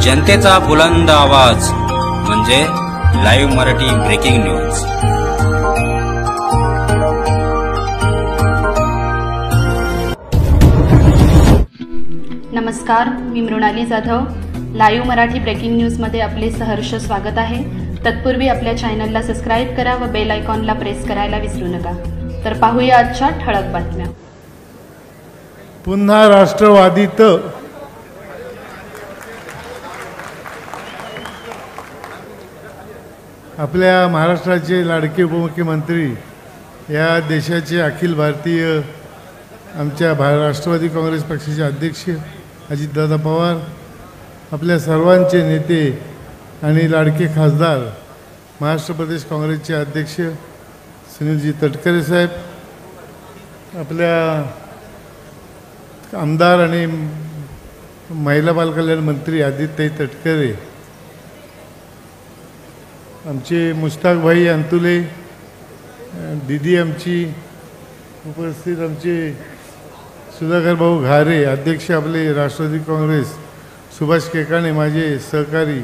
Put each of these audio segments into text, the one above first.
जनतेचा बुलंद आवाज म्हणजे लाईव्ह मराठी ब्रेकिंग न्यूज। नमस्कार, मी मृणाली जाधव। लाईव्ह मराठी ब्रेकिंग न्यूजमध्ये आपले सहर्ष स्वागत आहे। तत्पूर्वी आपल्या चॅनलला सबस्क्राईब करा व बेल आयकॉनला प्रेस करायला विसरू नका। तर पाहूया आजच्या ठळक बातम्या। पुन्हा राष्ट्रवादीत आपल्या महाराष्ट्राचे लाडके उपमुख्यमंत्री, या देशाचे अखिल भारतीय आमच्या राष्ट्रवादी काँग्रेस पक्षाचे अध्यक्ष अजितदादा पवार, आपल्या सर्वांचे नेते आणि लाडके खासदार महाराष्ट्र प्रदेश काँग्रेसचे अध्यक्ष सुनीलजी तटकरे साहेब, आपल्या आमदार आणि महिला बालकल्याण मंत्री आदित्यताई तटकरे, आमचे मुश्ताक भाई अंतुले, दीदी आमची उपस्थित, आमचे सुधाकर भाऊ घारे अध्यक्ष आपले राष्ट्रवादी काँग्रेस, सुभाष केकाणे माझे सहकारी,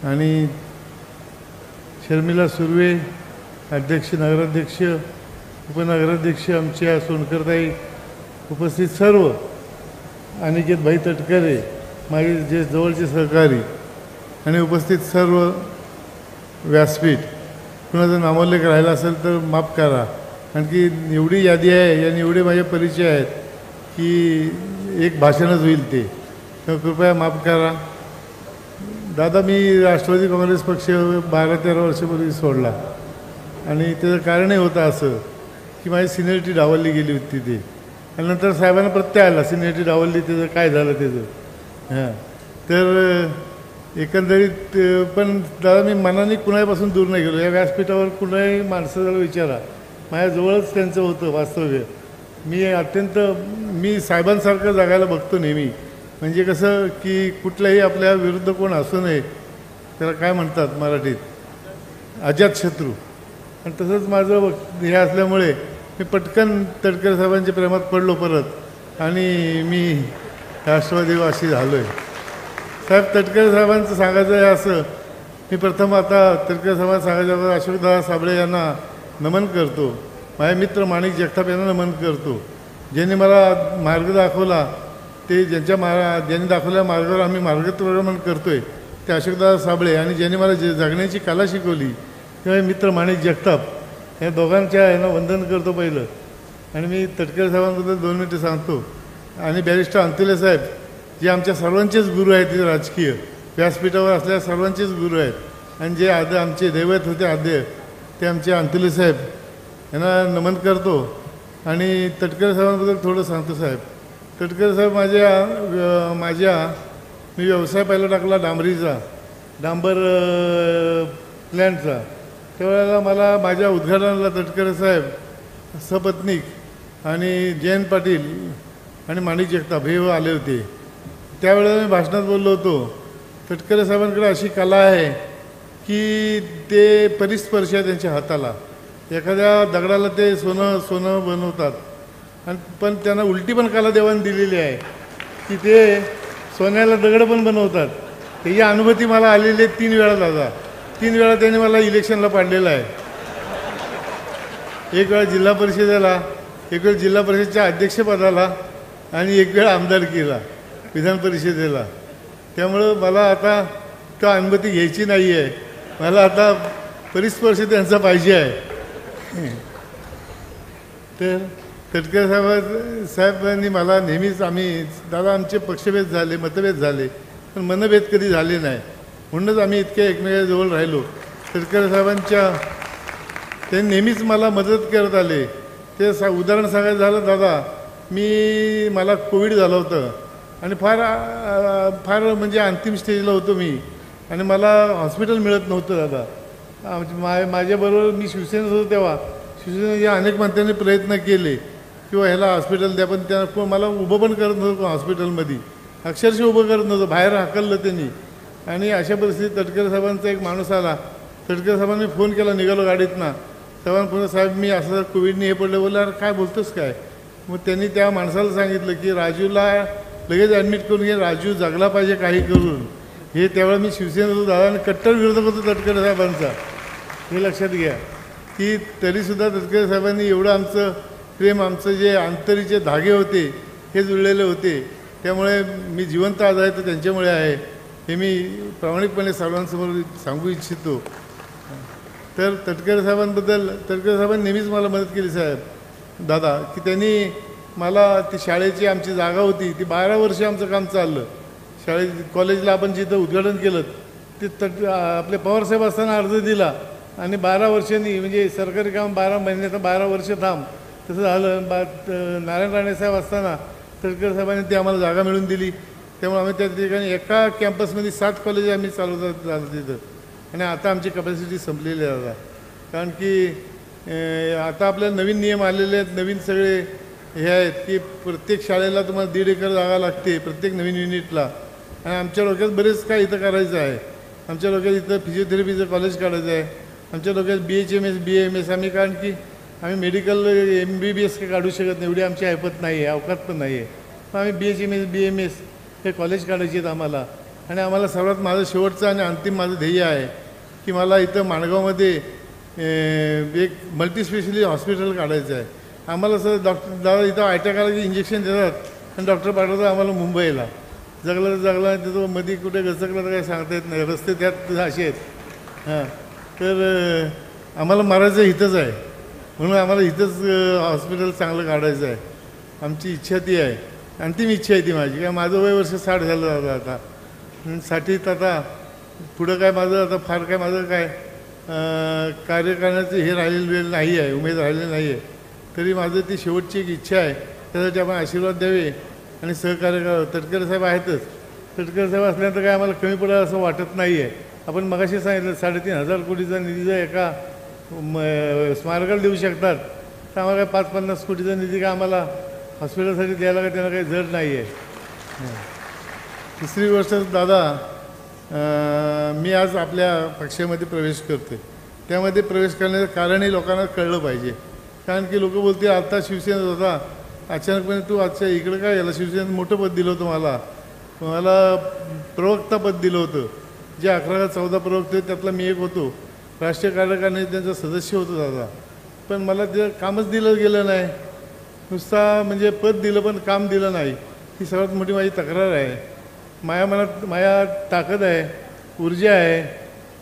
आणि शर्मिला सुर्वे अध्यक्ष, नगराध्यक्ष, उपनगराध्यक्ष आमच्या सोनकरताई, उपस्थित सर्व, अनिकेत भाई तटकरे माझे जे जवळचे सहकारी, आणि उपस्थित सर्व व्यासपीठ, कुणाचा नामोल्लेख राहिला असेल तर माफ करा, आणखी एवढी यादी आहे आणि एवढे माझे परिचय आहेत की एक भाषणच होईल ते, तर कृपया माफ करा। दादा, मी राष्ट्रवादी काँग्रेस पक्ष 12-13 वर्षापूर्वी सोडला आणि त्याचं कारणही होतं असं की माझी सिनियरिटी डावलली गेली होती ती, आणि नंतर साहेबांना प्रत्यय आला सिनियरिटी डावलली, त्याचं काय झालं त्याचं। हां, तर एकंदरीत पण दादा मी मनाने कुणापासून दूर नाही गेलो। या व्यासपीठावर कुणाही माणसाला विचारा, माझ्याजवळच त्यांचं होतं वास्तव्य। मी साहेबांसारखं जगायला बघतो नेहमी, म्हणजे कसं की कुठल्याही आपल्या विरुद्ध कोण असू नये, त्याला काय म्हणतात मराठीत, अजातशत्रू, आणि तसंच माझं हे असल्यामुळे मी पटकन तटकरे साहेबांच्या प्रेमात पडलो परत, आणि मी राष्ट्रवादीवासी झालो आहे। साहेब, तटकरे साहेबांचं सांगायचं आहे असं, मी प्रथम आता तटकरे साहेबांना सांगायचं अशोकदादा साबळे यांना नमन करतो, माझे मित्र माणिक जगताप यांना नमन करतो, ज्यांनी मला मार्ग दाखवला, ते ज्यांनी दाखवलेल्या मार्गावर आम्ही मार्गक्रमण करतो आहे ते अशोकदादा साबळे, आणि ज्यांनी मला जगण्याची कला शिकवली तेव्हा मित्र माणिक जगताप, या दोघांच्या यांना वंदन करतो पहिलं। आणि मी तटकरे साहेबांबद्दल 2 मिनिटं सांगतो। आणि बॅरिस्टर अंतुले साहेब, जे आमच्या सर्वांचेच गुरु आहेत, ते राजकीय व्यासपीठावर असलेल्या सर्वांचेच गुरु आहेत, आणि जे आमचे दैवत होते आद्य, ते आमचे अंतुले साहेब, यांना नमन करतो। आणि तटकरे साहेबांबद्दल थोडं सांगतो। साहेब, तटकरे साहेब मी व्यवसाय पहिला टाकला डांबरीचा, डांबर प्लॅन्टचा, त्यावेळेला मला माझ्या उद्घाटनाला तटकरे साहेब, सपत्नीक आणि जयंत पाटील आणि माणिक जगताप हे आले होते। त्यावेळेला मी भाषणात बोललो होतो, तटकरे साहेबांकडे अशी कला आहे की ते परिस्पर्श आहे त्यांच्या हाताला, एखाद्या दगडाला ते सोनं बनवतात, आणि पण त्यांना उलटी पण कला देवाने दिलेली आहे की ते सोन्याला दगड पण बनवतात। त्याची अनुभूती मला आलेली आहे 3 वेळा दादा, 3 वेळा त्यांनी मला इलेक्शनला पाडलेलं आहे। एक वेळा जिल्हा परिषदेला, एक वेळ जिल्हा परिषदेच्या अध्यक्षपदाला, आणि एक वेळ आमदारकीला विधान परिषदेला। त्यामुळं मला आता तो अनुभूती घ्यायची नाही आहे, मला आता परिस्पर्श त्यांचा पाहिजे आहे। तर तटकरे साहेबांनी मला नेहमीच, दादा आमचे पक्षभेद झाले, मतभेद झाले, पण मनभेद कधी झाले नाही, म्हणूनच आम्ही इतक्या एकमेकांजवळ राहिलो। तटकरे साहेबांच्या त्यांनी नेहमीच मला मदत करत आले। ते उदाहरण सांगायचं झालं दादा, मला कोविड झालं होतं आणि फार म्हणजे अंतिम स्टेजला होतो मी, आणि मला हॉस्पिटल मिळत नव्हतं दादा। माझ्याबरोबर मी शिवसेनेत होतो तेव्हा, शिवसेनेच्या अनेक मंत्र्यांनी प्रयत्न केले किंवा ह्याला हॉस्पिटल द्या, पण त्यांना मला उभं पण करत नव्हतं हॉस्पिटलमध्ये, अक्षरशः उभं करत नव्हतं, बाहेर हाकललं त्यांनी। आणि अशा परिस्थितीत तटकरे साहेबांचा एक माणूस आला, तटकरे साहेबांनी फोन केला, निघालो गाडीतनं, साहेबांना साहेब मी असं कोविडने हे पडलं, बोलला अरे काय बोलतोस काय। मग त्यांनी त्या माणसाला सांगितलं की राजूला लगेच ॲडमिट करून घे, राजू जगला पाहिजे काही करून, हे त्यावेळेला मी शिवसेनेत होतो दादा आणि कट्टर विरोधक होतो तटकरे साहेबांचा. हे लक्षात घ्या की तरीसुद्धा तटकरे साहेबांनी एवढं आमचं प्रेम, आमचं जे अंतरीचे धागे होते हे जुळलेले होते. त्यामुळे मी जिवंत आज आहे तर त्यांच्यामुळे आहे, हे मी प्रामाणिकपणे सर्वांसमोर सांगू इच्छितो. तर तटकरे साहेबांनी नेहमीच मला मदत केली साहेब दादा, की त्यांनी मला ती शाळेची आमची जागा होती ती 12 वर्ष आमचं काम चाललं. कॉलेजला आपण जिथं उद्घाटन केलं ते आपले पवारसाहेब असताना अर्ज दिला आणि 12 वर्षांनी, म्हणजे सरकारी काम 12 महिन्याचं 12 वर्ष थांब, तसं झालं. नारायण राणे साहेब असताना तटकरे साहेबांनी ती आम्हाला जागा मिळवून दिली. त्यामुळे आम्ही त्या ठिकाणी एका कॅम्पसमध्ये 7 कॉलेज आम्ही चालवत झालं तिथं. आणि आता आमची कपॅसिटी संपलेली आहे आता, कारण की आता आपल्याला नवीन नियम आलेले आहेत, नवीन सगळे हे आहेत की प्रत्येक शाळेला तुम्हाला 1.5 एकर जागा लागते प्रत्येक नवीन युनिटला. आणि आमच्या डोक्यात बरेच काय इथं करायचं आहे. आमच्या डोक्यात इथं फिजिओथेरपीचं कॉलेज काढायचं आहे. आमच्या डोक्यात BHMS BAMS आम्ही, कारण की आम्ही मेडिकल MBBS काही काढू शकत नाही, एवढी आमची ऐपत नाही आहे, अवकात पण नाही आहे. पण आम्ही BHMS BAMS हे कॉलेज काढायचे आहेत आम्हाला. आणि आम्हाला सर्वात माझं शेवटचं आणि अंतिम माझं ध्येय आहे की मला इथं माणगावमध्ये एक मल्टीस्पेशलिटी हॉस्पिटल काढायचं आहे. आम्हाला सर डॉक्टर दादा इथं अटॅक आला की इंजेक्शन देतात आणि डॉक्टर पाठवतात आम्हाला मुंबईला. जगलं तर जगला, तिथं मध्ये कुठे गचकलं तर काही सांगता येत नाही, रस्ते त्यात असे आहेत. हां, तर आम्हाला मारायचं इथंच आहे, म्हणून आम्हाला इथंच हॉस्पिटल चांगलं काढायचं आहे. आमची इच्छा ती आहे, अंतिम इच्छा आहे ती माझी. काय माझं वय वर्ष 60 झालं आता 60त आता पुढं काय माझं आता फार काय माझं काय कार्य करण्याचं हे राहिलेलं नाही आहे, उमेद राहिलेली नाही आहे. तरी माझं ती शेवटची एक इच्छा आहे, त्यासाठी आपण आशीर्वाद द्यावे आणि सहकार्य करावं. तटकरे साहेब आहेतच, तटकरे साहेब असल्यानंतर काय आम्हाला कमी पडेल असं वाटत नाही आहे. आपण मगाशी सांगितलं 3,500 कोटीचा निधी जर एका स्मारकाला देऊ शकतात तर आम्हाला काय 5-50 कोटीचा निधी काय आम्हाला हॉस्पिटलसाठी द्यायला काय त्यांना काही जड नाही आहे. तिसरी गोष्ट दादा, मी आज आपल्या पक्षामध्ये प्रवेश करतो. त्यामध्ये प्रवेश करण्याचं कारणही लोकांना कळलं पाहिजे, कारण की लोक बोलतील आता शिवसेनेत होता, अचानकपणे तू आजच्या इकडं काय याला शिवसेनेत मोठं पद दिलं होतं, मला प्रवक्ता पद दिलं होतं. जे 11-14 प्रवक्ते त्यातला मी एक होतो. राष्ट्रीय कार्यकारिणी त्यांचा सदस्य होतो दादा, पण मला ते कामच दिलं गेलं नाही. नुसता म्हणजे पद दिलं पण काम दिलं नाही, ही सर्वात मोठी माझी तक्रार आहे. माझ्या मनात माझ्या ताकद आहे, ऊर्जा आहे,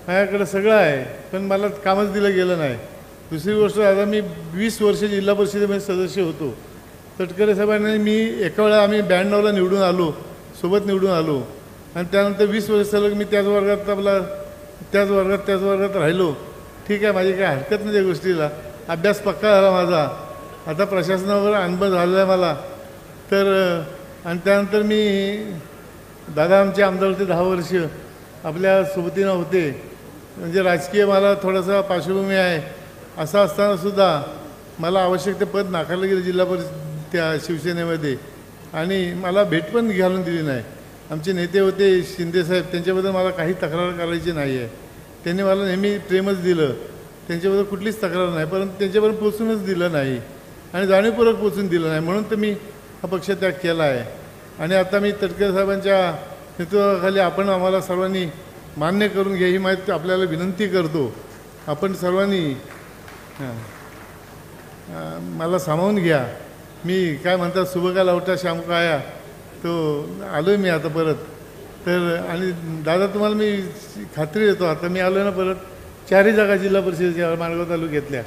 माझ्याकडं सगळं आहे, पण मला कामच दिलं गेलं नाही. दुसरी गोष्ट, आता मी 20 वर्ष जिल्हा परिषदेमध्ये सदस्य होतो. तटकरे साहेबांनी मी एका वेळा आम्ही 92ला निवडून आलो, सोबत निवडून आलो आणि त्यानंतर 20 वर्ष सलग मी त्याच वर्गात राहिलो. ठीक आहे, माझी काही हरकत नाही त्या गोष्टीला, अभ्यास पक्का झाला माझा, आता प्रशासनावर अनुभव झालेला आहे मला. तर आणि त्यानंतर मी दादा आमचे आमदार होते 10 वर्ष, आपल्या सोबतीनं होते, म्हणजे राजकीय मला थोडासा पार्श्वभूमी आहे. असं असतानासुद्धा मला आवश्यक ते पद नाकारलं गेलं जिल्हा परिषद त्या शिवसेनेमध्ये, आणि मला भेट पण घालून दिली नाही. आमचे नेते होते शिंदेसाहेब, त्यांच्याबद्दल मला काही तक्रार करायची नाही आहे. त्यांनी मला नेहमी प्रेमच दिलं, त्यांच्याबद्दल कुठलीच तक्रार नाही, परंतु त्यांच्याबरोबर पोचूनच दिलं नाही आणि जाणीवपूर्वक पोचून दिलं नाही, म्हणून तर मी हा पक्षत्याग केला आहे. आणि आता मी तटकरे साहेबांच्या नेतृत्वाखाली आपण आम्हाला सर्वांनी मान्य करून घ्या ही माहिती आपल्याला विनंती करतो. आपण सर्वांनी मला सामावून घ्या. मी काय म्हणतात सुबका लावटा श्याम काया, तो आलो आहे मी आता परत. तर आणि दादा तुम्हाला मी खात्री देतो, आता मी आलो ना परत, 4ही जागा जिल्हा परिषदेच्या माणगाव तालुक्यातल्या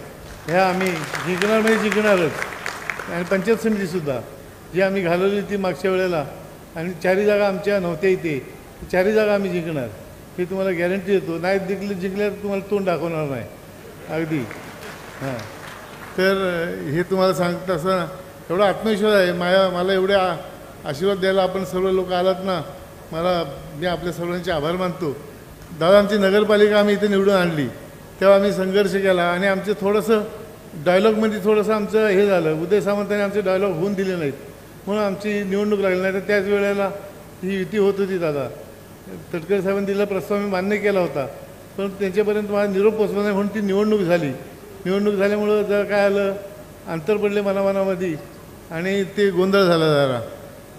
ह्या आम्ही जिंकणार म्हणजे जिंकणारच. आणि पंचायत समितीसुद्धा जी आम्ही घालवली ती मागच्या वेळेला, आणि 4ही जागा आमच्या नव्हत्या इथे, 4ही जागा आम्ही जिंकणार हे तुम्हाला गॅरंटी देतो. नाही जिंकल्या तर तुम्हाला तोंड दाखवणार नाही अगदी. हां, तर हे तुम्हाला सांगता असं एवढा आत्मविश्वास आहे मला एवढ्या आशीर्वाद द्यायला आपण सर्व लोक आलात ना, मी आपल्या सर्वांचे आभार मानतो. दादा आमची नगरपालिका आम्ही इथे निवडून आणली तेव्हा आम्ही संघर्ष केला आणि आमचे थोडंसं डायलॉगमध्ये थोडंसं आमचं हे झालं, उदय सामंतांनी आमचे डायलॉग होऊन दिले नाहीत म्हणून आमची निवडणूक लागली नाही. तर त्याच वेळेला ही युती होत होती. दादा तटकरे साहेबांनी दिलेला प्रस्ताव मी मान्य केला होता, पण त्यांच्यापर्यंत मला निरोप पोचला नाही म्हणून ती निवडणूक झाली. निवडणूक झाल्यामुळं जर काय आलं, अंतर पडले मनामध्ये आणि ते गोंधळ झाला जरा.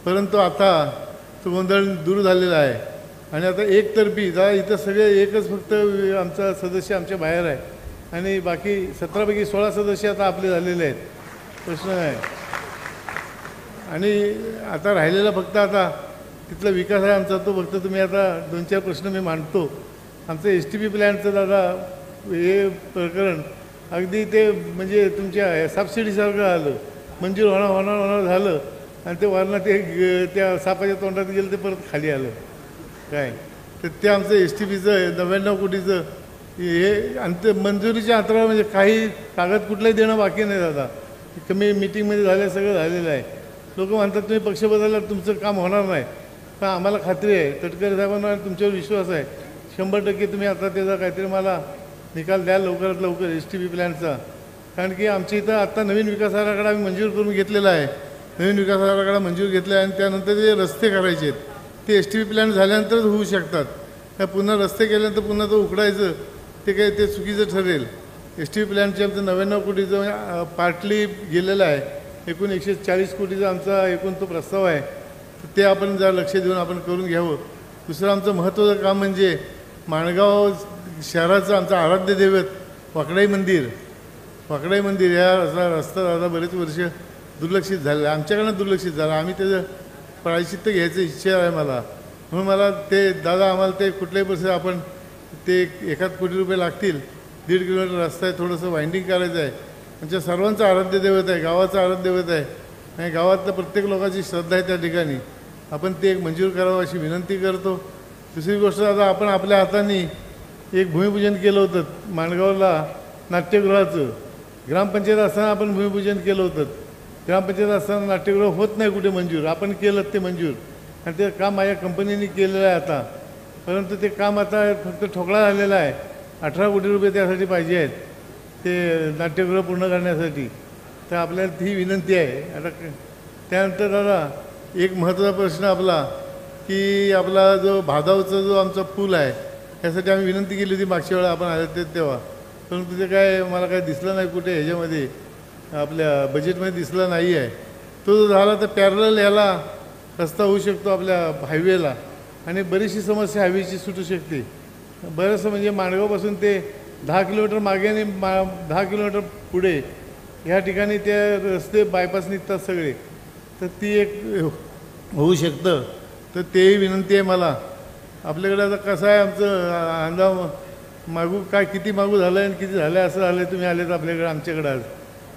परंतु आता तो गोंधळ दूर झालेला आहे आणि आता एकतर्फी जा इथं सगळे एकच फक्त आमचा सदस्य आमच्या बाहेर आहे आणि बाकी 17पैकी 16 सदस्य आता आपले झालेले आहेत. प्रश्न आहे आणि आता राहिलेला फक्त आता तिथला विकास आहे आमचा, तो फक्त तुम्ही आता 2-4 प्रश्न मी मांडतो. आमचं STP प्लॅनचं दादा हे प्रकरण अगदी ते म्हणजे तुमच्या सबसिडीसारखं आलं, मंजूर होणार झालं आणि ते वरनं ते त्या सापाच्या तोंडात गेलं ते परत खाली आलं काय. तर ते आमचं STPचं 99 कोटीचं हे मंजुरीच्या अंतरावर म्हणजे काही कागद कुठलाही देणं बाकी नाही दादा. कमी मीटिंगमध्ये झालं, सगळं झालेलं आहे. लोक म्हणतात तुम्ही पक्ष बदलल्यावर तुमचं काम होणार नाही, पण आम्हाला खात्री आहे तटकरे साहेबांना तुमच्यावर विश्वास आहे 100% तुम्ही आता त्याचा काहीतरी मला निकाल द्याल लवकरात लवकर STP प्लॅनचा. कारण की आमच्या इथं आत्ता नवीन विकास आराखडा आम्ही मंजूर करून घेतलेला आहे. नवीन विकास आराखडा मंजूर घेतला आहे आणि त्यानंतर जे रस्ते करायचे आहेत ते STP प्लॅन झाल्यानंतरच होऊ शकतात. त्या पुन्हा रस्ते केल्यानंतर पुन्हा तो उकडायचं ते काही ते चुकीचं ठरेल. STP प्लॅनचे आमचं 99 कोटीचं पार्टली गेलेलं आहे. एकूण 140 कोटीचा आमचा एकूण तो प्रस्ताव आहे. ते आपण जरा लक्ष देऊन आपण करून घ्यावं. दुसरं आमचं महत्त्वाचं काम म्हणजे माणगाव शहराचं आमचं आराध्य दैवत वाकडाई मंदिर या रस्ता दादा बरेच वर्ष दुर्लक्षित झालेलं आहे. आमच्याकडनं दुर्लक्षित झालं. आम्ही त्याचं प्रायश्चित्त घ्यायचं इच्छा आहे मला. म्हणून मला ते दादा आम्हाला ते कुठल्याही परिस्थितीत आपण ते 1 कोटी रुपये लागतील. 1.5 किलोमीटर रस्ता आहे, थोडंसं वाइंडिंग करायचं आहे. आमच्या सर्वांचं आराध्य दैवत आहे, गावाचं आराध्य दैवत आहे आणि गावातल्या प्रत्येक लोकांची श्रद्धा आहे त्या ठिकाणी. आपण ते एक मंजूर करावं अशी विनंती करतो. दुसरी गोष्ट आता आपण आपल्या हाताने एक भूमिपूजन केलं होतं माणगावला नाट्यगृहाचं. ग्रामपंचायत असताना आपण भूमिपूजन केलं होतं. ग्रामपंचायत असताना नाट्यगृह होत नाही कुठे मंजूर, आपण केलं ते मंजूर आणि ते काम माझ्या कंपनीने केलेलं आहे आता. परंतु ते काम आता फक्त ठोकळा झालेला आहे. 18 कोटी रुपये त्यासाठी पाहिजे आहेत ते नाट्यगृह पूर्ण करण्यासाठी. तर आपल्याला ती विनंती आहे. आता त्यानंतर दादा एक महत्त्वाचा प्रश्न आपला की आपला जो भादावचा जो आमचा पूल आहे यासाठी आम्ही विनंती केली होती मागच्या वेळा आपण आले ते तेव्हा, परंतु ते काय मला काय दिसलं नाही कुठे ह्याच्यामध्ये आपल्या बजेटमध्ये दिसला नाही आहे. तो जो झाला तर पॅरलल याला रस्ता होऊ शकतो आपल्या हायवेला आणि बरीचशी समस्या हायवेची सुटू शकते. बरंचसं म्हणजे माणगावपासून ते 10 किलोमीटर मागे आणि 10 किलोमीटर पुढे ह्या ठिकाणी ते रस्ते बायपास निघतात सगळे. तर ती एक होऊ शकतं. तर तेही विनंती आहे मला. आपल्याकडे आता कसं आहे आमचं अंदाज मागू काय किती मागू झालं आहे आणि किती झालं आहे असं झालं आहे. तुम्ही आलेत आपल्याकडे आमच्याकडं आज.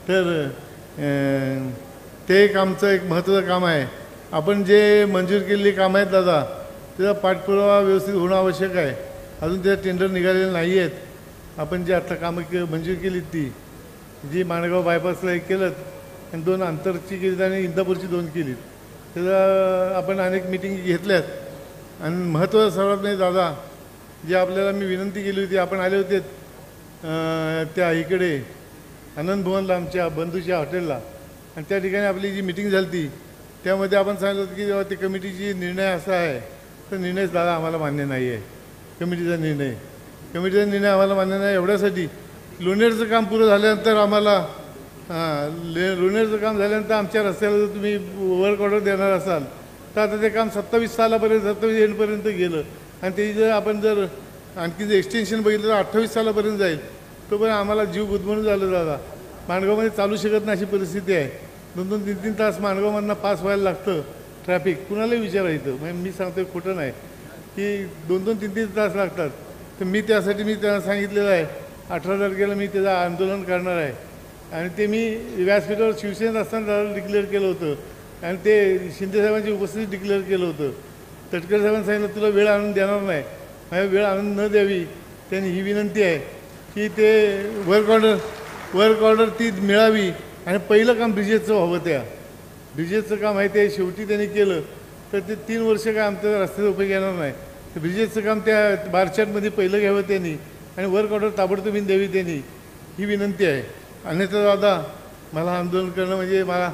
तर ते एक आमचं एक महत्त्वाचं काम आहे. आपण जे मंजूर केलेली कामं आहेत दादा त्याचा पाठपुरावा व्यवस्थित होणं आवश्यक आहे. अजून त्याचं टेंडर निघालेले नाही आहेत. आपण जे आता कामं मंजूर केलीत ती जी माणगाव बायपासला एक केलं आणि 2 अंतरची केलीत आणि इंदापूरची 2 केलीत. त्याचा आपण अनेक मिटिंग घेतल्यात. आणि महत्त्वाचं सर्वात नाही दादा जे आपल्याला मी विनंती केली होती, आपण आले होते त्या इकडे आनंद भवनला आमच्या बंधूच्या हॉटेलला आणि त्या ठिकाणी आपली जी मिटिंग झाली ती त्यामध्ये आपण सांगितलं होतं की जेव्हा ती कमिटीची निर्णय असा आहे तर निर्णयच दादा आम्हाला मान्य नाही आहे. कमिटीचा निर्णय आम्हाला मान्य नाही. एवढ्यासाठी लोणेरचं काम पुरं झाल्यानंतर आम्हाला लोणेरचं काम झाल्यानंतर आमच्या रस्त्याला जर तुम्ही वर्क ऑर्डर देणार असाल तर आता ते काम 27 सालापर्यंत 27 एंडपर्यंत गेलं आणि ते जर आपण जर आणखी जर एक्सटेन्शन बघितलं तर 28 सालापर्यंत जाईल. तोपर्यंत आम्हाला जीव गुदमरून झालं दादा. माणगावमध्ये चालू शकत नाही अशी परिस्थिती आहे. 2-3 तास माणगावमधनं पास व्हायला लागतं ट्रॅफिक. कुणालाही विचारायचं म्हणजे मी सांगतो खोटं नाही की 2-3 तास लागतात. तर मी त्यासाठी मी त्यांना सांगितलेलं आहे 18 तारखेला मी त्याचं आंदोलन करणार आहे आणि ते मी व्यासपीठावर शिवसेनेत असताना डिक्लेअर केलं होतं आणि ते शिंदेसाहेबांची उपस्थितीत डिक्लेअर केलं होतं. तटकरे साहेबांनी सांगितलं तुला वेळ आणून देणार नाही, माझ्या वेळ आणून न द्यावी. त्यांनी ही विनंती आहे की ते वर्क ऑर्डर ती मिळावी आणि पहिलं काम ब्रिजेसचं व्हावं. त्या ब्रिजेसचं काम आहे ते शेवटी त्यांनी केलं तर ते 3 वर्ष काय आमच्या रस्त्याचा उपयोग येणार नाही. तर ब्रिजेसचं काम त्या बारचार्टमध्ये पहिलं घ्यावं त्यांनी आणि वर्क ऑर्डर ताबडतोब द्यावी त्यांनी, ही विनंती आहे. अन्यथा दादा मला आंदोलन करणं म्हणजे मला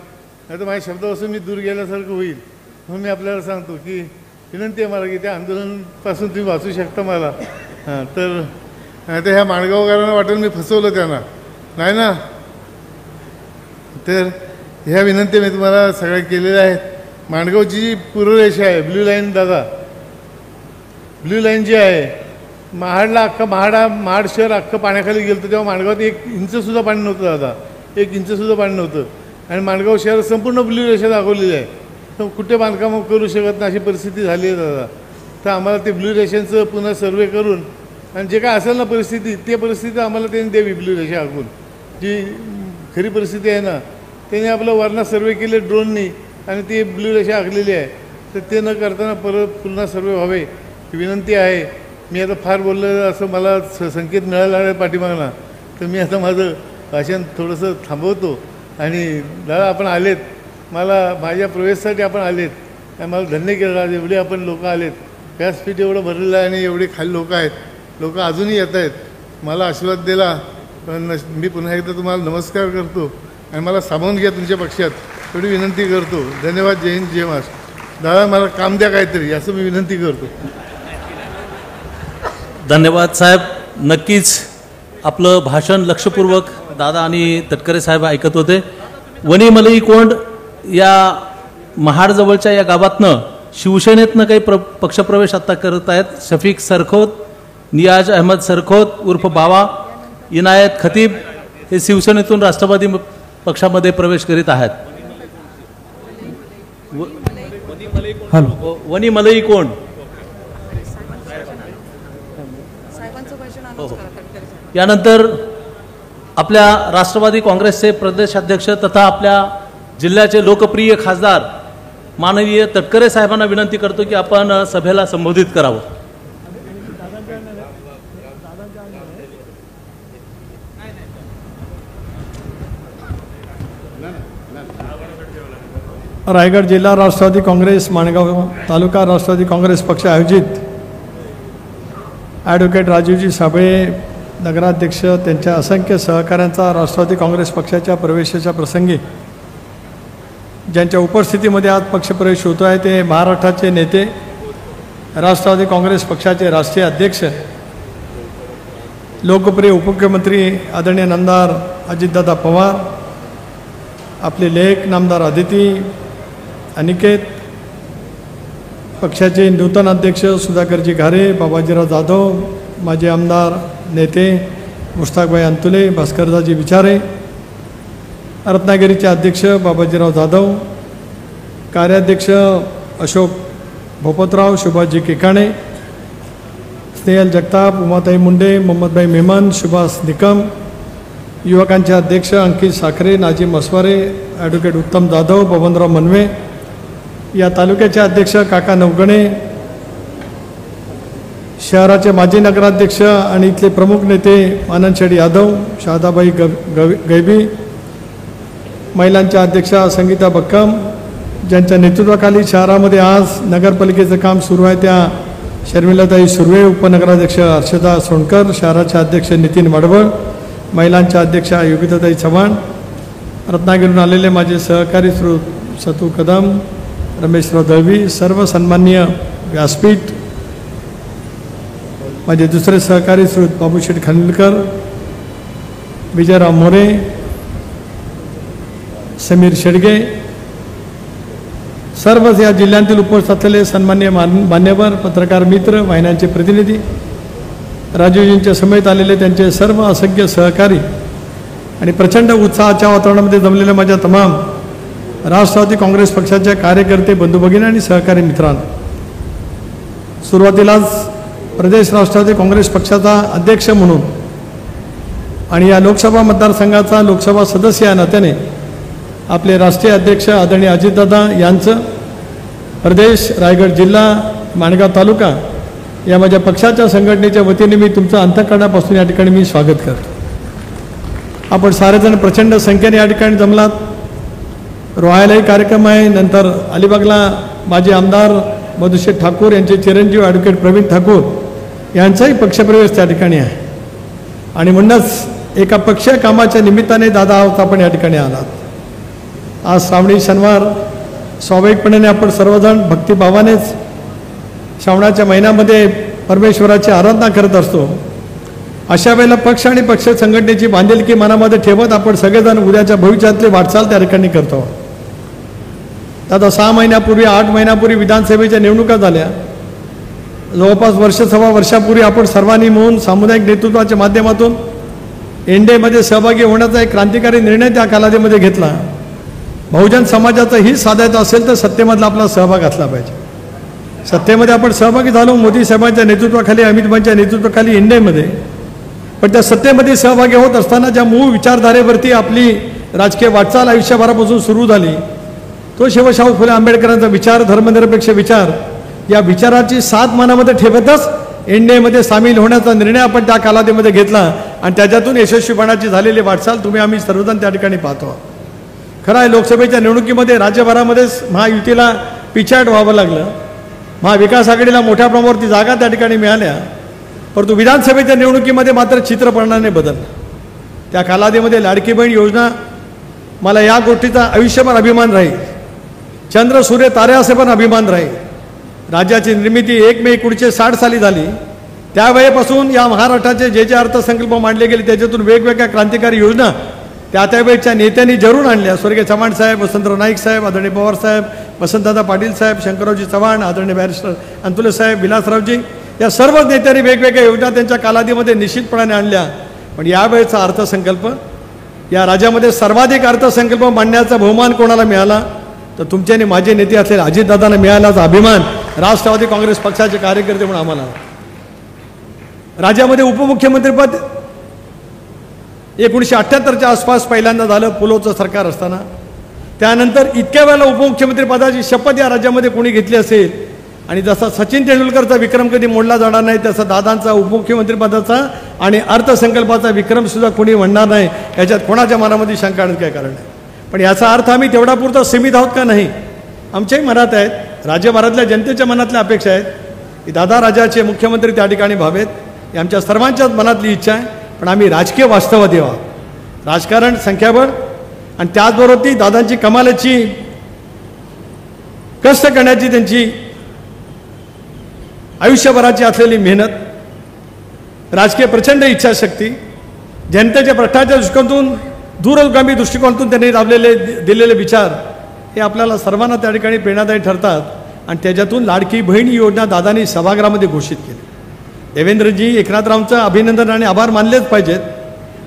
नाही तर माझ्या शब्दापासून मी दूर गेल्यासारखं होईल. म्हणून मी आपल्याला सांगतो की विनंती आहे मला की त्या आंदोलनापासून तुम्ही वाचू शकता मला. तर ह्या माणगावकरांना वाटेल मी फसवलं त्यांना नाही ना. तर ह्या विनंती मी तुम्हाला सगळ्या केलेल्या आहेत. माणगावची जी पूर्वरेषा आहे ब्ल्यू लाईन दादा, ब्ल्यू लाईन जी आहे, महाडला अख्खा महाड शहर अख्खं पाण्याखाली गेलं होतं तेव्हा माणगावात 1 इंचसुद्धा पाणी नव्हतं दादा, 1 इंचसुद्धा पाणी नव्हतं. आणि माणगाव शहर संपूर्ण ब्ल्यू रेषा दाखवलेली आहे. तर कुठे बांधकाम करू शकत नाही अशी परिस्थिती झाली आहे दादा. तर आम्हाला ते ब्ल्यू रेषांचं पुन्हा सर्वे करून आणि जे काय असेल ना परिस्थिती, ते परिस्थिती आम्हाला त्यांनी द्यावी. ब्ल्यू रेषा आखून जी खरी परिस्थिती आहे ना, त्यांनी आपलं वरना सर्वे केले ड्रोननी आणि ती ब्ल्यू रेषा आखलेली आहे. तर ते न करताना परत पुन्हा सर्वे व्हावे ही विनंती आहे. मी आता फार बोललं असं मला संकेत मिळाला आहे पाठीमागला, तर मी आता माझं भाषण थोडंसं थांबवतो. आणि दादा आपण आलेत, मला माझ्या प्रवेशासाठी आपण आलेत आणि मला धन्य केलं आज. एवढे आपण लोक आलेत, व्यासपीठ एवढं भरलेलं आहे आणि एवढे खाली लोक आहेत, लोक अजूनही येत आहेत. मला आशीर्वाद दिला, पण मी पुन्हा एकदा तुम्हाला नमस्कार करतो आणि मला सामावून घ्या तुमच्या पक्षात एवढी विनंती करतो. धन्यवाद. जय हिंद, जय महाराष्ट्र. दादा मला काम द्या काहीतरी, असं मी विनंती करतो. धन्यवाद साहेब. नक्कीच आपलं भाषण लक्षपूर्वक दादा आणि तटकरे साहेब ऐकत होते. वनी मलई कोंड या महाडजवळच्या या गावातनं शिवसेनेतनं काही पक्षप्रवेश आता करत आहेत. शफीक सरखोत, नियाज अहमद सरखोत उर्फ बावा, इनायत खतीब हे शिवसेनेतून राष्ट्रवादी पक्षामध्ये प्रवेश करीत आहेत. वनी मलई कोंड यानंतर आपल्या राष्ट्रवादी काँग्रेसचे प्रदेशाध्यक्ष तथा आपल्या जिल्ह्याचे लोकप्रिय खासदार माननीय तटकरे साहेबांना विनंती करतो की आपण सभेला संबोधित करावं. रायगड जिल्हा राष्ट्रवादी काँग्रेस, माणगाव तालुका राष्ट्रवादी काँग्रेस पक्ष आयोजित ॲडव्होकेट राजीवजी साबळे नगराध्यक्ष त्यांच्या असंख्य सहकाऱ्यांचा राष्ट्रवादी काँग्रेस पक्षाच्या प्रवेशाच्या प्रसंगी ज्यांच्या उपस्थितीमध्ये आज पक्षप्रवेश होतो आहे ते महाराष्ट्राचे नेते, राष्ट्रवादी काँग्रेस पक्षाचे राष्ट्रीय अध्यक्ष, लोकप्रिय उपमुख्यमंत्री आदरणीय नामदार अजितदादा पवार, आपले लेख नामदार आदिती अनिकेत, पक्षाचे नूतन अध्यक्ष सुधाकरजी घारे, बाबाजीराव जाधव, माजी आमदार नेते मुश्ताकभाई अंतुले, भास्करदाजी विचारे, रत्नागिरीचे अध्यक्ष बाबाजीराव जाधव, कार्याध्यक्ष अशोक भोपतराव, सुभाषजी केकाणे, स्नेहल जगताप, उमाताई मुंडे, मोहम्मदभाई मेमन, सुभाष निकम, युवकांचे अध्यक्ष अंकित साखरे, नाजिम अस्वारे, ॲडव्होकेट उत्तम जाधव, बबनराव मनवे, या तालुक्याचे अध्यक्ष काका नवगणे, शहराचे माजी नगराध्यक्ष आणि इथले प्रमुख नेते आनंद शेठ यादव, शादाबाई गैबी, महिलांच्या अध्यक्षा संगीता बक्कम, ज्यांच्या नेतृत्वाखाली शहरामध्ये आज नगरपालिकेचं काम सुरू आहे त्या शर्मिलाताई सुर्वे, उपनगराध्यक्ष हर्षदा सोनकर, शहराचे अध्यक्ष नितीन वाडवळ, महिलांच्या अध्यक्षा योगिताताई चव्हाण, रत्नागिरीहून आलेले माझे सहकारी श्री सतू कदम, रमेशराव दळवी, सर्व सन्माननीय व्यासपीठ, माझे दुसरे सहकारी श्री बाबूशेठ खानविलकर, विजयराव मोरे, समीर शेडगे, सर्वच या जिल्ह्यातील उपस्थित असलेले सन्माननीय मान्यवर, पत्रकार मित्र, वाहिन्यांचे प्रतिनिधी, राजीवजींच्या समेत आलेले त्यांचे सर्व असंख्य सहकारी आणि प्रचंड उत्साहाच्या वातावरणामध्ये जमलेल्या माझ्या तमाम राष्ट्रवादी काँग्रेस पक्षाच्या कार्यकर्ते, बंधू भगिनी आणि सहकारी मित्रांनो, सुरुवातीलाच प्रदेश राष्ट्रवादी काँग्रेस पक्षाचा अध्यक्ष म्हणून आणि या लोकसभा मतदारसंघाचा लोकसभा सदस्य या नात्याने आपले राष्ट्रीय अध्यक्ष आदरणीय अजितदादा यांचं प्रदेश, रायगड जिल्हा, माणगाव तालुका या माझ्या पक्षाच्या संघटनेच्या वतीने मी तुमचं अंतःकरणापासून या ठिकाणी मी स्वागत करतो. आपण सारेजण प्रचंड संख्येने या ठिकाणी जमलात. रोहायलाही कार्यक्रम आहे. नंतर अलिबागला माजी आमदार मधुशेठ ठाकूर यांचे चिरंजीव ॲडव्होकेट प्रवीण ठाकूर यांचाही पक्षप्रवेश त्या ठिकाणी आहे आणि म्हणूनच एका पक्षीय कामाच्या निमित्ताने दादा आहोत आपण या ठिकाणी आलात. आज श्रावणी शनिवार, स्वाभाविकपणे आपण सर्वजण भक्तिभावानेच श्रावणाच्या महिन्यामध्ये परमेश्वराची आराधना करत असतो. अशा वेळेला पक्ष आणि पक्ष संघटनेची बांधिलकी मनामध्ये ठेवत आपण सगळेजण उद्याच्या भविष्यातली वाटचाल त्या ठिकाणी करतो. आता 6 महिन्यापूर्वी 8 महिन्यापूर्वी विधानसभेच्या निवडणुका झाल्या. जवळपास सव्वा वर्षापूर्वी आपण सर्वांनी मिळून सामुदायिक नेतृत्वाच्या माध्यमातून एनडीएमध्ये सहभागी होण्याचा एक क्रांतिकारी निर्णय त्या कालावधीमध्ये घेतला. बहुजन समाजाचं ही साधायचं असेल तर सत्तेमधला आपला सहभाग असला पाहिजे. सत्तेमध्ये आपण सहभागी झालो मोदी साहेबांच्या नेतृत्वाखाली, अमित भाईंच्या नेतृत्वाखाली एनडीएमध्ये. पण त्या सत्तेमध्ये सहभागी होत असताना ज्या मूळ विचारधारेवरती आपली राजकीय वाटचाल आयुष्यभरापासून सुरू झाली तो शिवशाहू फुले आंबेडकरांचा विचार, धर्मनिरपेक्ष विचार, या विचाराची साथ मनामध्ये ठेवतच एनडीएमध्ये सामील होण्याचा निर्णय आपण त्या कालावधीमध्ये घेतला आणि त्याच्यातून यशस्वीपणाची झालेली वाटचाल तुम्ही आम्ही सर्वजण त्या ठिकाणी पाहतो. खरं आहे, लोकसभेच्या निवडणुकीमध्ये राज्यभरामध्येच महायुतीला पिछाड व्हावं लागलं. महाविकास आघाडीला मोठ्या प्रमाणावरती जागा त्या ठिकाणी मिळाल्या, परंतु विधानसभेच्या निवडणुकीमध्ये मात्र चित्रपणाने बदललं. त्या कालावधीमध्ये लाडकी बहीण योजना, मला या गोष्टीचा आयुष्यभर अभिमान राहील. चंद्र सूर्य तारे असे पण अभिमान राहील. राज्याची निर्मिती 1 मे 1960 साली झाली. त्यावेळेपासून या महाराष्ट्राचे जे अर्थसंकल्प मांडले गेले त्याच्यातून वेगवेगळ्या क्रांतिकारी योजना त्यावेळेच्या नेत्यांनी जरूर आणल्या. स्वर्गीय चव्हाण साहेब, वसंतराव नाईक साहेब, आदरणीय पवार साहेब, वसंतदादा पाटील साहेब, शंकररावजी चव्हाण, आदरणीय बॅरिस्टर अंतुले साहेब, विलासरावजी, या सर्व नेत्यांनी वेगवेगळ्या योजना त्यांच्या कालावधीमध्ये निश्चितपणाने आणल्या. पण यावेळेचा अर्थसंकल्प, या राज्यामध्ये सर्वाधिक अर्थसंकल्प मांडण्याचा बहुमान कोणाला मिळाला तर तुमच्याने माझे नेते असलेले अजितदादांना मिळाल्याचा अभिमान राष्ट्रवादी काँग्रेस पक्षाचे कार्यकर्ते म्हणून आम्हाला. राज्यामध्ये उपमुख्यमंत्रीपद 1978च्या आसपास पहिल्यांदा झालं पुलोचं सरकार असताना. त्यानंतर इतक्या वेळेला उपमुख्यमंत्रीपदाची शपथ या राज्यामध्ये कोणी घेतली असेल आणि जसा सचिन तेंडुलकरचा विक्रम कधी मोडला जाणार नाही तसा दादांचा उपमुख्यमंत्रीपदाचा आणि अर्थसंकल्पाचा विक्रमसुद्धा कोणी म्हणणार नाही, याच्यात कोणाच्या मनामध्ये शंका आणण्याचं काही कारण नाही. पण याचा अर्थ आम्ही तेवढा पुरता सीमित आहोत का? नाही. आमच्याही मनात आहेत, राज्यभरातल्या जनतेच्या मनातल्या अपेक्षा आहेत की दादा राजाचे मुख्यमंत्री त्या ठिकाणी व्हावेत, ही आमच्या सर्वांच्याच मनातली इच्छा आहे. पण आम्ही राजकीय वास्तवात आहोत. राजकारण, संख्याबळ आणि त्याचबरोबर ती दादांची कमालाची कष्ट करण्याची त्यांची आयुष्यभराची असलेली मेहनत, राजकीय प्रचंड इच्छाशक्ती, जनतेच्या प्रश्नाच्या दृष्टिकोनातून दूरगामी दृष्टिकोनातून त्यांनी दिलेले विचार हे आपल्याला सर्वांना त्या ठिकाणी प्रेरणादायी ठरतात. आणि त्याच्यातून लाडकी बहीण योजना दादांनी सभागृहामध्ये घोषित केली. देवेंद्रजी, एकनाथरावांचं अभिनंदन आणि आभार मानलेच पाहिजेत.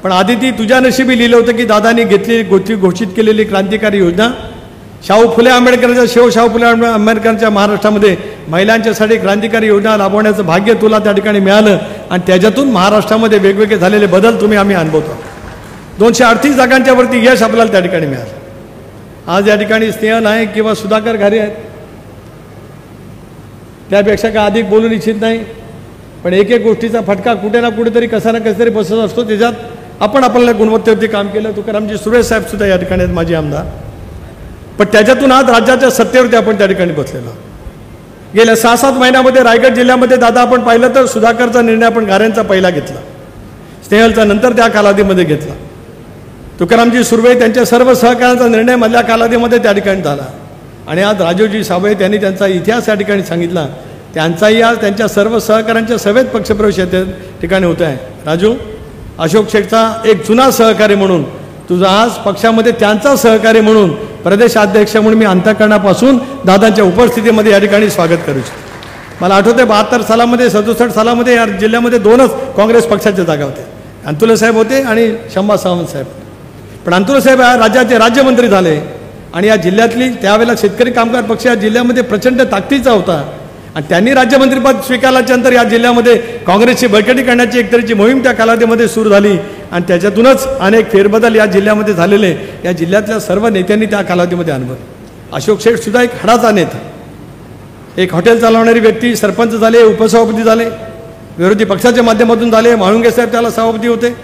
पण आदिती, तुझ्या नशिबी लिहिलं होतं की दादांनी घेतलेली घोषित केलेली क्रांतिकारी योजना शाहू फुले आंबेडकरांच्या शाहू फुले आंबेडकरांच्या महाराष्ट्रामध्ये महिलांच्यासाठी क्रांतिकारी योजना राबवण्याचं भाग्य तुला त्या ठिकाणी मिळालं आणि त्याच्यातून महाराष्ट्रामध्ये वेगवेगळे झालेले बदल तुम्ही आम्ही अनुभवतो. 238 जागांच्या वरती यश आपल्याला त्या ठिकाणी मिळालं. आज या ठिकाणी स्नेह नाईक किंवा सुधाकर घारे आहेत, त्यापेक्षा काय अधिक बोलू इच्छित नाही. पण एक एक गोष्टीचा फटका कुठे ना कुठेतरी कसा ना कसं तरी बसत असतो. त्याच्यात आपण आपल्याला गुणवत्तेवरती काम केलं. तुकारामजी सुरेश साहेब सुद्धा या ठिकाणी आहेत, माझे आमदार. पण त्याच्यातून आज राज्याच्या सत्तेवरती आपण त्या ठिकाणी बसलेलो आहोत. गेल्या 6-7 महिन्यामध्ये रायगड जिल्ह्यामध्ये दादा आपण पाहिलं तर सुधाकरचा निर्णय आपण घाऱ्यांचा पहिला घेतला, स्नेहलचा नंतर त्या कालावधीमध्ये घेतला. तुकारामजी सुर्वे त्यांच्या सर्व सहकार्यांचा निर्णय मधल्या कालावधीमध्ये त्या ठिकाणी झाला. आणि आज राजीवजी साबळे त्यांनी त्यांचा इतिहास या ठिकाणी सांगितला. त्यांचाही आज त्यांच्या सर्व सहकाऱ्यांच्या सभेत पक्षप्रवेश या ठिकाणी होत आहे. राजू, अशोक शेठचा एक जुना सहकारी म्हणून तुझा आज पक्षामध्ये त्यांचा सहकारी म्हणून प्रदेशाध्यक्ष म्हणून मी अंतःकरणापासून दादांच्या उपस्थितीमध्ये या ठिकाणी स्वागत करू इच्छितो. मला आठवते 72 सालामध्ये 67 सालामध्ये या जिल्ह्यामध्ये 2च काँग्रेस पक्षाच्या जागा होत्या. अंतुले साहेब होते आणि शंभा सावंत साहेब. पण अंतुले साहेब राज्याचे राज्यमंत्री झाले आणि या जिल्ह्यातली त्यावेळेला शेतकरी कामगार पक्ष या जिल्ह्यामध्ये प्रचंड ताकदीचा होता आणि त्यांनी राज्यमंत्रीपद स्वीकारल्याच्यानंतर या जिल्ह्यामध्ये काँग्रेसची बळकटी करण्याची एक तऱ्हेची मोहीम त्या कालावधीमध्ये सुरू झाली आणि त्याच्यातूनच अनेक फेरबदल या जिल्ह्यामध्ये झालेले या जिल्ह्यातल्या सर्व नेत्यांनी त्या कालावधीमध्ये अनुभवले. अशोक शेठ सुद्धा एक हडाचा नेता, एक हॉटेल चालवणारी व्यक्ती, सरपंच झाले, उपसभापती झाले, विरोधी पक्षाच्या माध्यमातून झाले, म्हाळुंगे साहेब त्याला सभापती होते.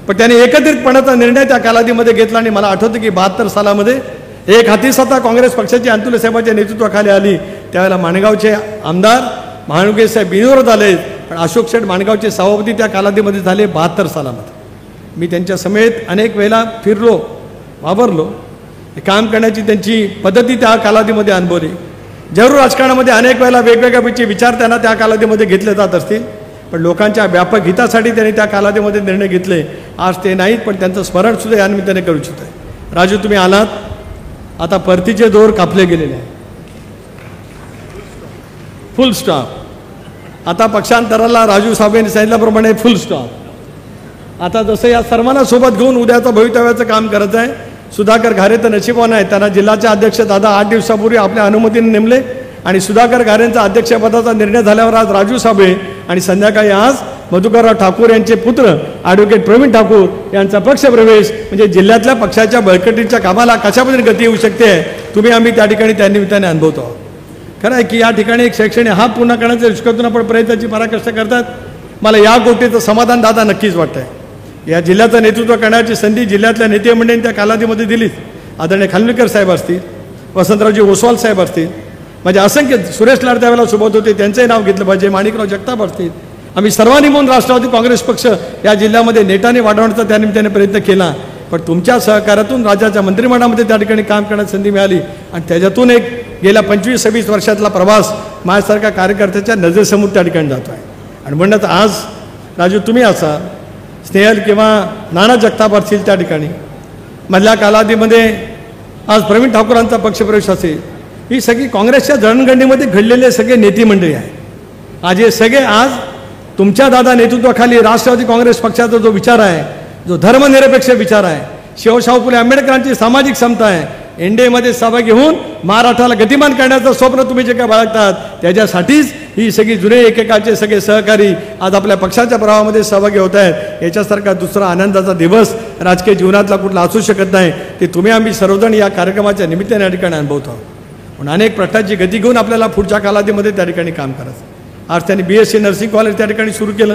पण त्यांनी एकत्रितपणाचा निर्णय त्या कालावधीमध्ये घेतला आणि मला आठवतं की 72 सालामध्ये एक हाती सत्ता काँग्रेस पक्षाची अंतुले साहेबांच्या नेतृत्वाखाली आली. त्यावेळेला माणगावचे आमदार म्हाळुंगे साहेब बिनविरोध आले, पण अशोक शेठ माणगावचे सभापती त्या कालावधीमध्ये झाले 72 सालामध्ये. मी त्यांच्या समेत अनेक वेळेला फिरलो, वावरलो, काम करण्याची त्यांची पद्धती त्या कालावधीमध्ये अनुभवली. जरूर राजकारणामध्ये अनेक वेळेला वेगवेगळ्या विचार त्यांना त्या कालावधीमध्ये घेतले जात असतील, पण लोकांच्या व्यापक हितासाठी त्यांनी त्या कालावधीमध्ये निर्णय घेतले. आज ते नाहीत, पण त्यांचं स्मरणसुद्धा या निमित्ताने करू इच्छित आहे. राजू, तुम्ही आलात, आता परतीचे दोर कापले गेलेले आहे. फुल स्टॉप. आता पक्षांतराला राजू साहेबांनी सांगितल्याप्रमाणे फुल स्टॉप. आता जसं या सर्वांना सोबत घेऊन उद्याचं भवितव्याचं काम करायचं आहे. सुधाकर घारे तर नशिबवान आहेत, त्यांना जिल्ह्याचे अध्यक्ष दादा 8 दिवसापूर्वी आपल्या अनुमतीने नेमले आणि सुधाकर घारेंचा अध्यक्षपदाचा निर्णय झाल्यावर आज राजू साबळे आणि संध्याकाळी आज मधुकरराव ठाकूर यांचे पुत्र ॲडव्होकेट प्रवीण ठाकूर यांचा पक्षप्रवेश म्हणजे जिल्ह्यातल्या पक्षाच्या बळकटीच्या कामाला कशा पद्धतीने गती येऊ शकते तुम्ही आम्ही त्या ठिकाणी त्या निमित्ताने अनुभवतो आहोत. खरं आहे की या ठिकाणी एक शैक्षणिक हा पूर्ण करण्याच्या दृष्टीकोनातून आपण प्रयत्नाची पराकाष्ठा करतात. मला या गोष्टीचं समाधान दादा नक्कीच वाटतं आहे. या जिल्ह्याचं नेतृत्व करण्याची संधी जिल्ह्यातल्या नेते मंडळींनी त्या कालावधीमध्ये दिलीच. आदरणीय खानविलकर साहेब असतील, वसंतरावजी ओसवाल साहेब असतील, माझे असंख्य सुरेश लाड त्यावेळेला सोबत होते त्यांचंही नाव घेतलं पाहिजे, माणिकराव जगताप असतील. आम्ही सर्वांनी म्हणून राष्ट्रवादी काँग्रेस पक्ष या जिल्ह्यामध्ये नेटाने वाढवण्याचा त्यानिमित्ताने प्रयत्न केला. पण तुमच्या सहकार्यातून राज्याच्या मंत्रिमंडळामध्ये त्या ठिकाणी काम करण्याची संधी मिळाली आणि त्याच्यातून एक गेल्या 25-26 वर्षातला प्रवास माझ्यासारख्या कार्यकर्त्याच्या नजरेसमोर त्या ठिकाणी जातो आहे. आणि म्हणत आज राजू तुम्ही असा स्नेहल किंवा नाना जगताप असतील त्या ठिकाणी मधल्या कालावधीमध्ये आज प्रवीण ठाकूरांचा पक्षप्रवेश असेल, ही सगळी काँग्रेसच्या जडणघडणीमध्ये घडलेले सगळे नेते मंडळी आहे. आज हे सगळे आज तुमच्या दादा नेतृत्वाखाली राष्ट्रवादी काँग्रेस पक्षाचा जो विचार आहे, जो धर्मनिरपेक्ष विचार आहे, शिवशाहू फुले आंबेडकरांची सामाजिक समता आहे, एनडीएमध्ये सहभागी होऊन महाराष्ट्राला गतिमान करण्याचं स्वप्न तुम्ही जे काय बाळगतात त्याच्यासाठीच ही सगळी जुने एकेकाचे सगळे सहकारी आज आपल्या पक्षाच्या प्रवाहामध्ये सहभागी होत आहेत. याच्यासारखा दुसरा आनंदाचा दिवस राजकीय जीवनातला कुठला असू शकत नाही. ते तुम्ही आम्ही सर्वजण या कार्यक्रमाच्या निमित्ताने या ठिकाणी अनुभवतो आहोत. पण अनेक प्रश्नांची गती घेऊन आपल्याला पुढच्या कालावधीमध्ये त्या ठिकाणी काम करायचं. आज त्यांनी BSc नर्सिंग कॉलेज त्या ठिकाणी सुरू केलं.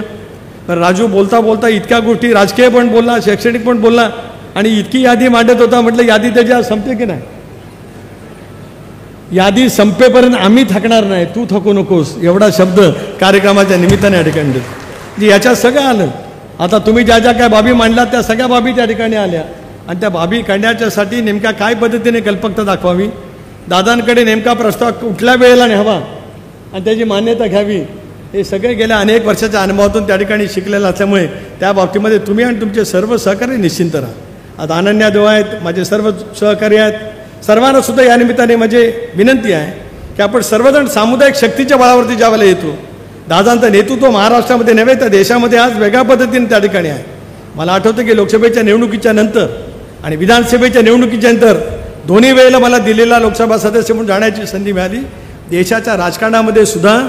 तर राजू बोलता बोलता इतक्या गोष्टी राजकीय पण बोलला, शैक्षणिक पण बोलला आणि इतकी यादी मांडत होता. म्हटलं यादी त्याची आज संपते की नाही? यादी संपेपर्यंत आम्ही थकणार नाही, तू थकू नकोस, एवढा शब्द कार्यक्रमाच्या निमित्ताने या ठिकाणी देतो. याच्यात सगळं आलं. आता तुम्ही ज्या ज्या काय बाबी मांडलात त्या सगळ्या बाबी त्या ठिकाणी आल्या आणि त्या बाबी काढण्याच्यासाठी नेमक्या काय पद्धतीने कल्पकता दाखवावी, दादांकडे नेमका प्रस्ताव कुठल्या वेळेला न्यावा आणि त्याची मान्यता घ्यावी, हे सगळे गेल्या अनेक वर्षाच्या अनुभवातून त्या ठिकाणी शिकलेलं असल्यामुळे त्या बाबतीमध्ये तुम्ही आणि तुमचे सर्व सहकारी निश्चिंत राहा. आता अनन्या देव आहेत, माझे सर्व सहकारी आहेत, सर्वांना सुद्धा या निमित्ताने माझी विनंती आहे की आपण सर्वजण सामुदायिक शक्तीच्या बळावरती ज्यावेळेला येतो, दादांचं नेतृत्व महाराष्ट्रामध्ये नव्हे तर देशामध्ये आज वेगळ्या पद्धतीने त्या ठिकाणी आहे. मला आठवतं की लोकसभेच्या निवडणुकीच्या नंतर आणि विधानसभेच्या निवडणुकीच्या नंतर दोन्ही वेळेला मला दिल्लीला लोकसभा सदस्य म्हणून जाण्याची संधी मिळाली. देशाच्या राजकारणामध्ये सुद्धा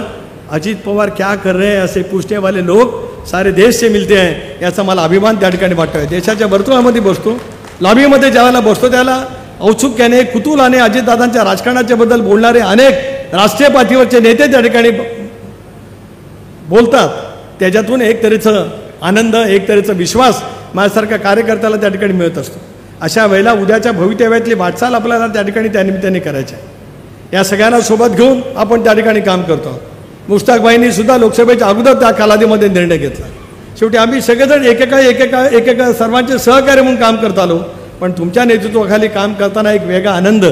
अजित पवार क्या कर रहे हैं असे पूछने वाले लोक सारे देश से मिलते हैं, याचा मला अभिमान त्या ठिकाणी वाटतो आहे. देशाच्या वर्तुळामध्ये बसतो, लॉबीमध्ये ज्यावेळेला बसतो त्याला औत्सुक्याने कुतूहलाने अजितदादांच्या राजकारणाच्या बद्दल बोलणारे अनेक राष्ट्रीय पातळीवरचे नेते त्या ठिकाणी बोलतात. त्याच्यातून एक तऱ्हेचं आनंद, एक तऱ्हेचा विश्वास माझ्यासारख्या कार्यकर्त्याला त्या ठिकाणी मिळत असतो. अशा वेळेला उद्याच्या भवितव्यातली वाटचाल आपल्याला त्या ठिकाणी त्यानिमित्ताने करायची आहे. या सगळ्यांना सोबत घेऊन आपण त्या ठिकाणी काम करतो. मुश्ताकबाईंनी सुद्धा लोकसभेच्या अगोदर त्या कालावधीमध्ये निर्णय घेतला. शेवटी आम्ही सगळेजण एकेका सर्वांचे सहकार्य म्हणून काम करत आलो. पण तुमच्या नेतृत्वाखाली काम करताना एक वेगळा आनंद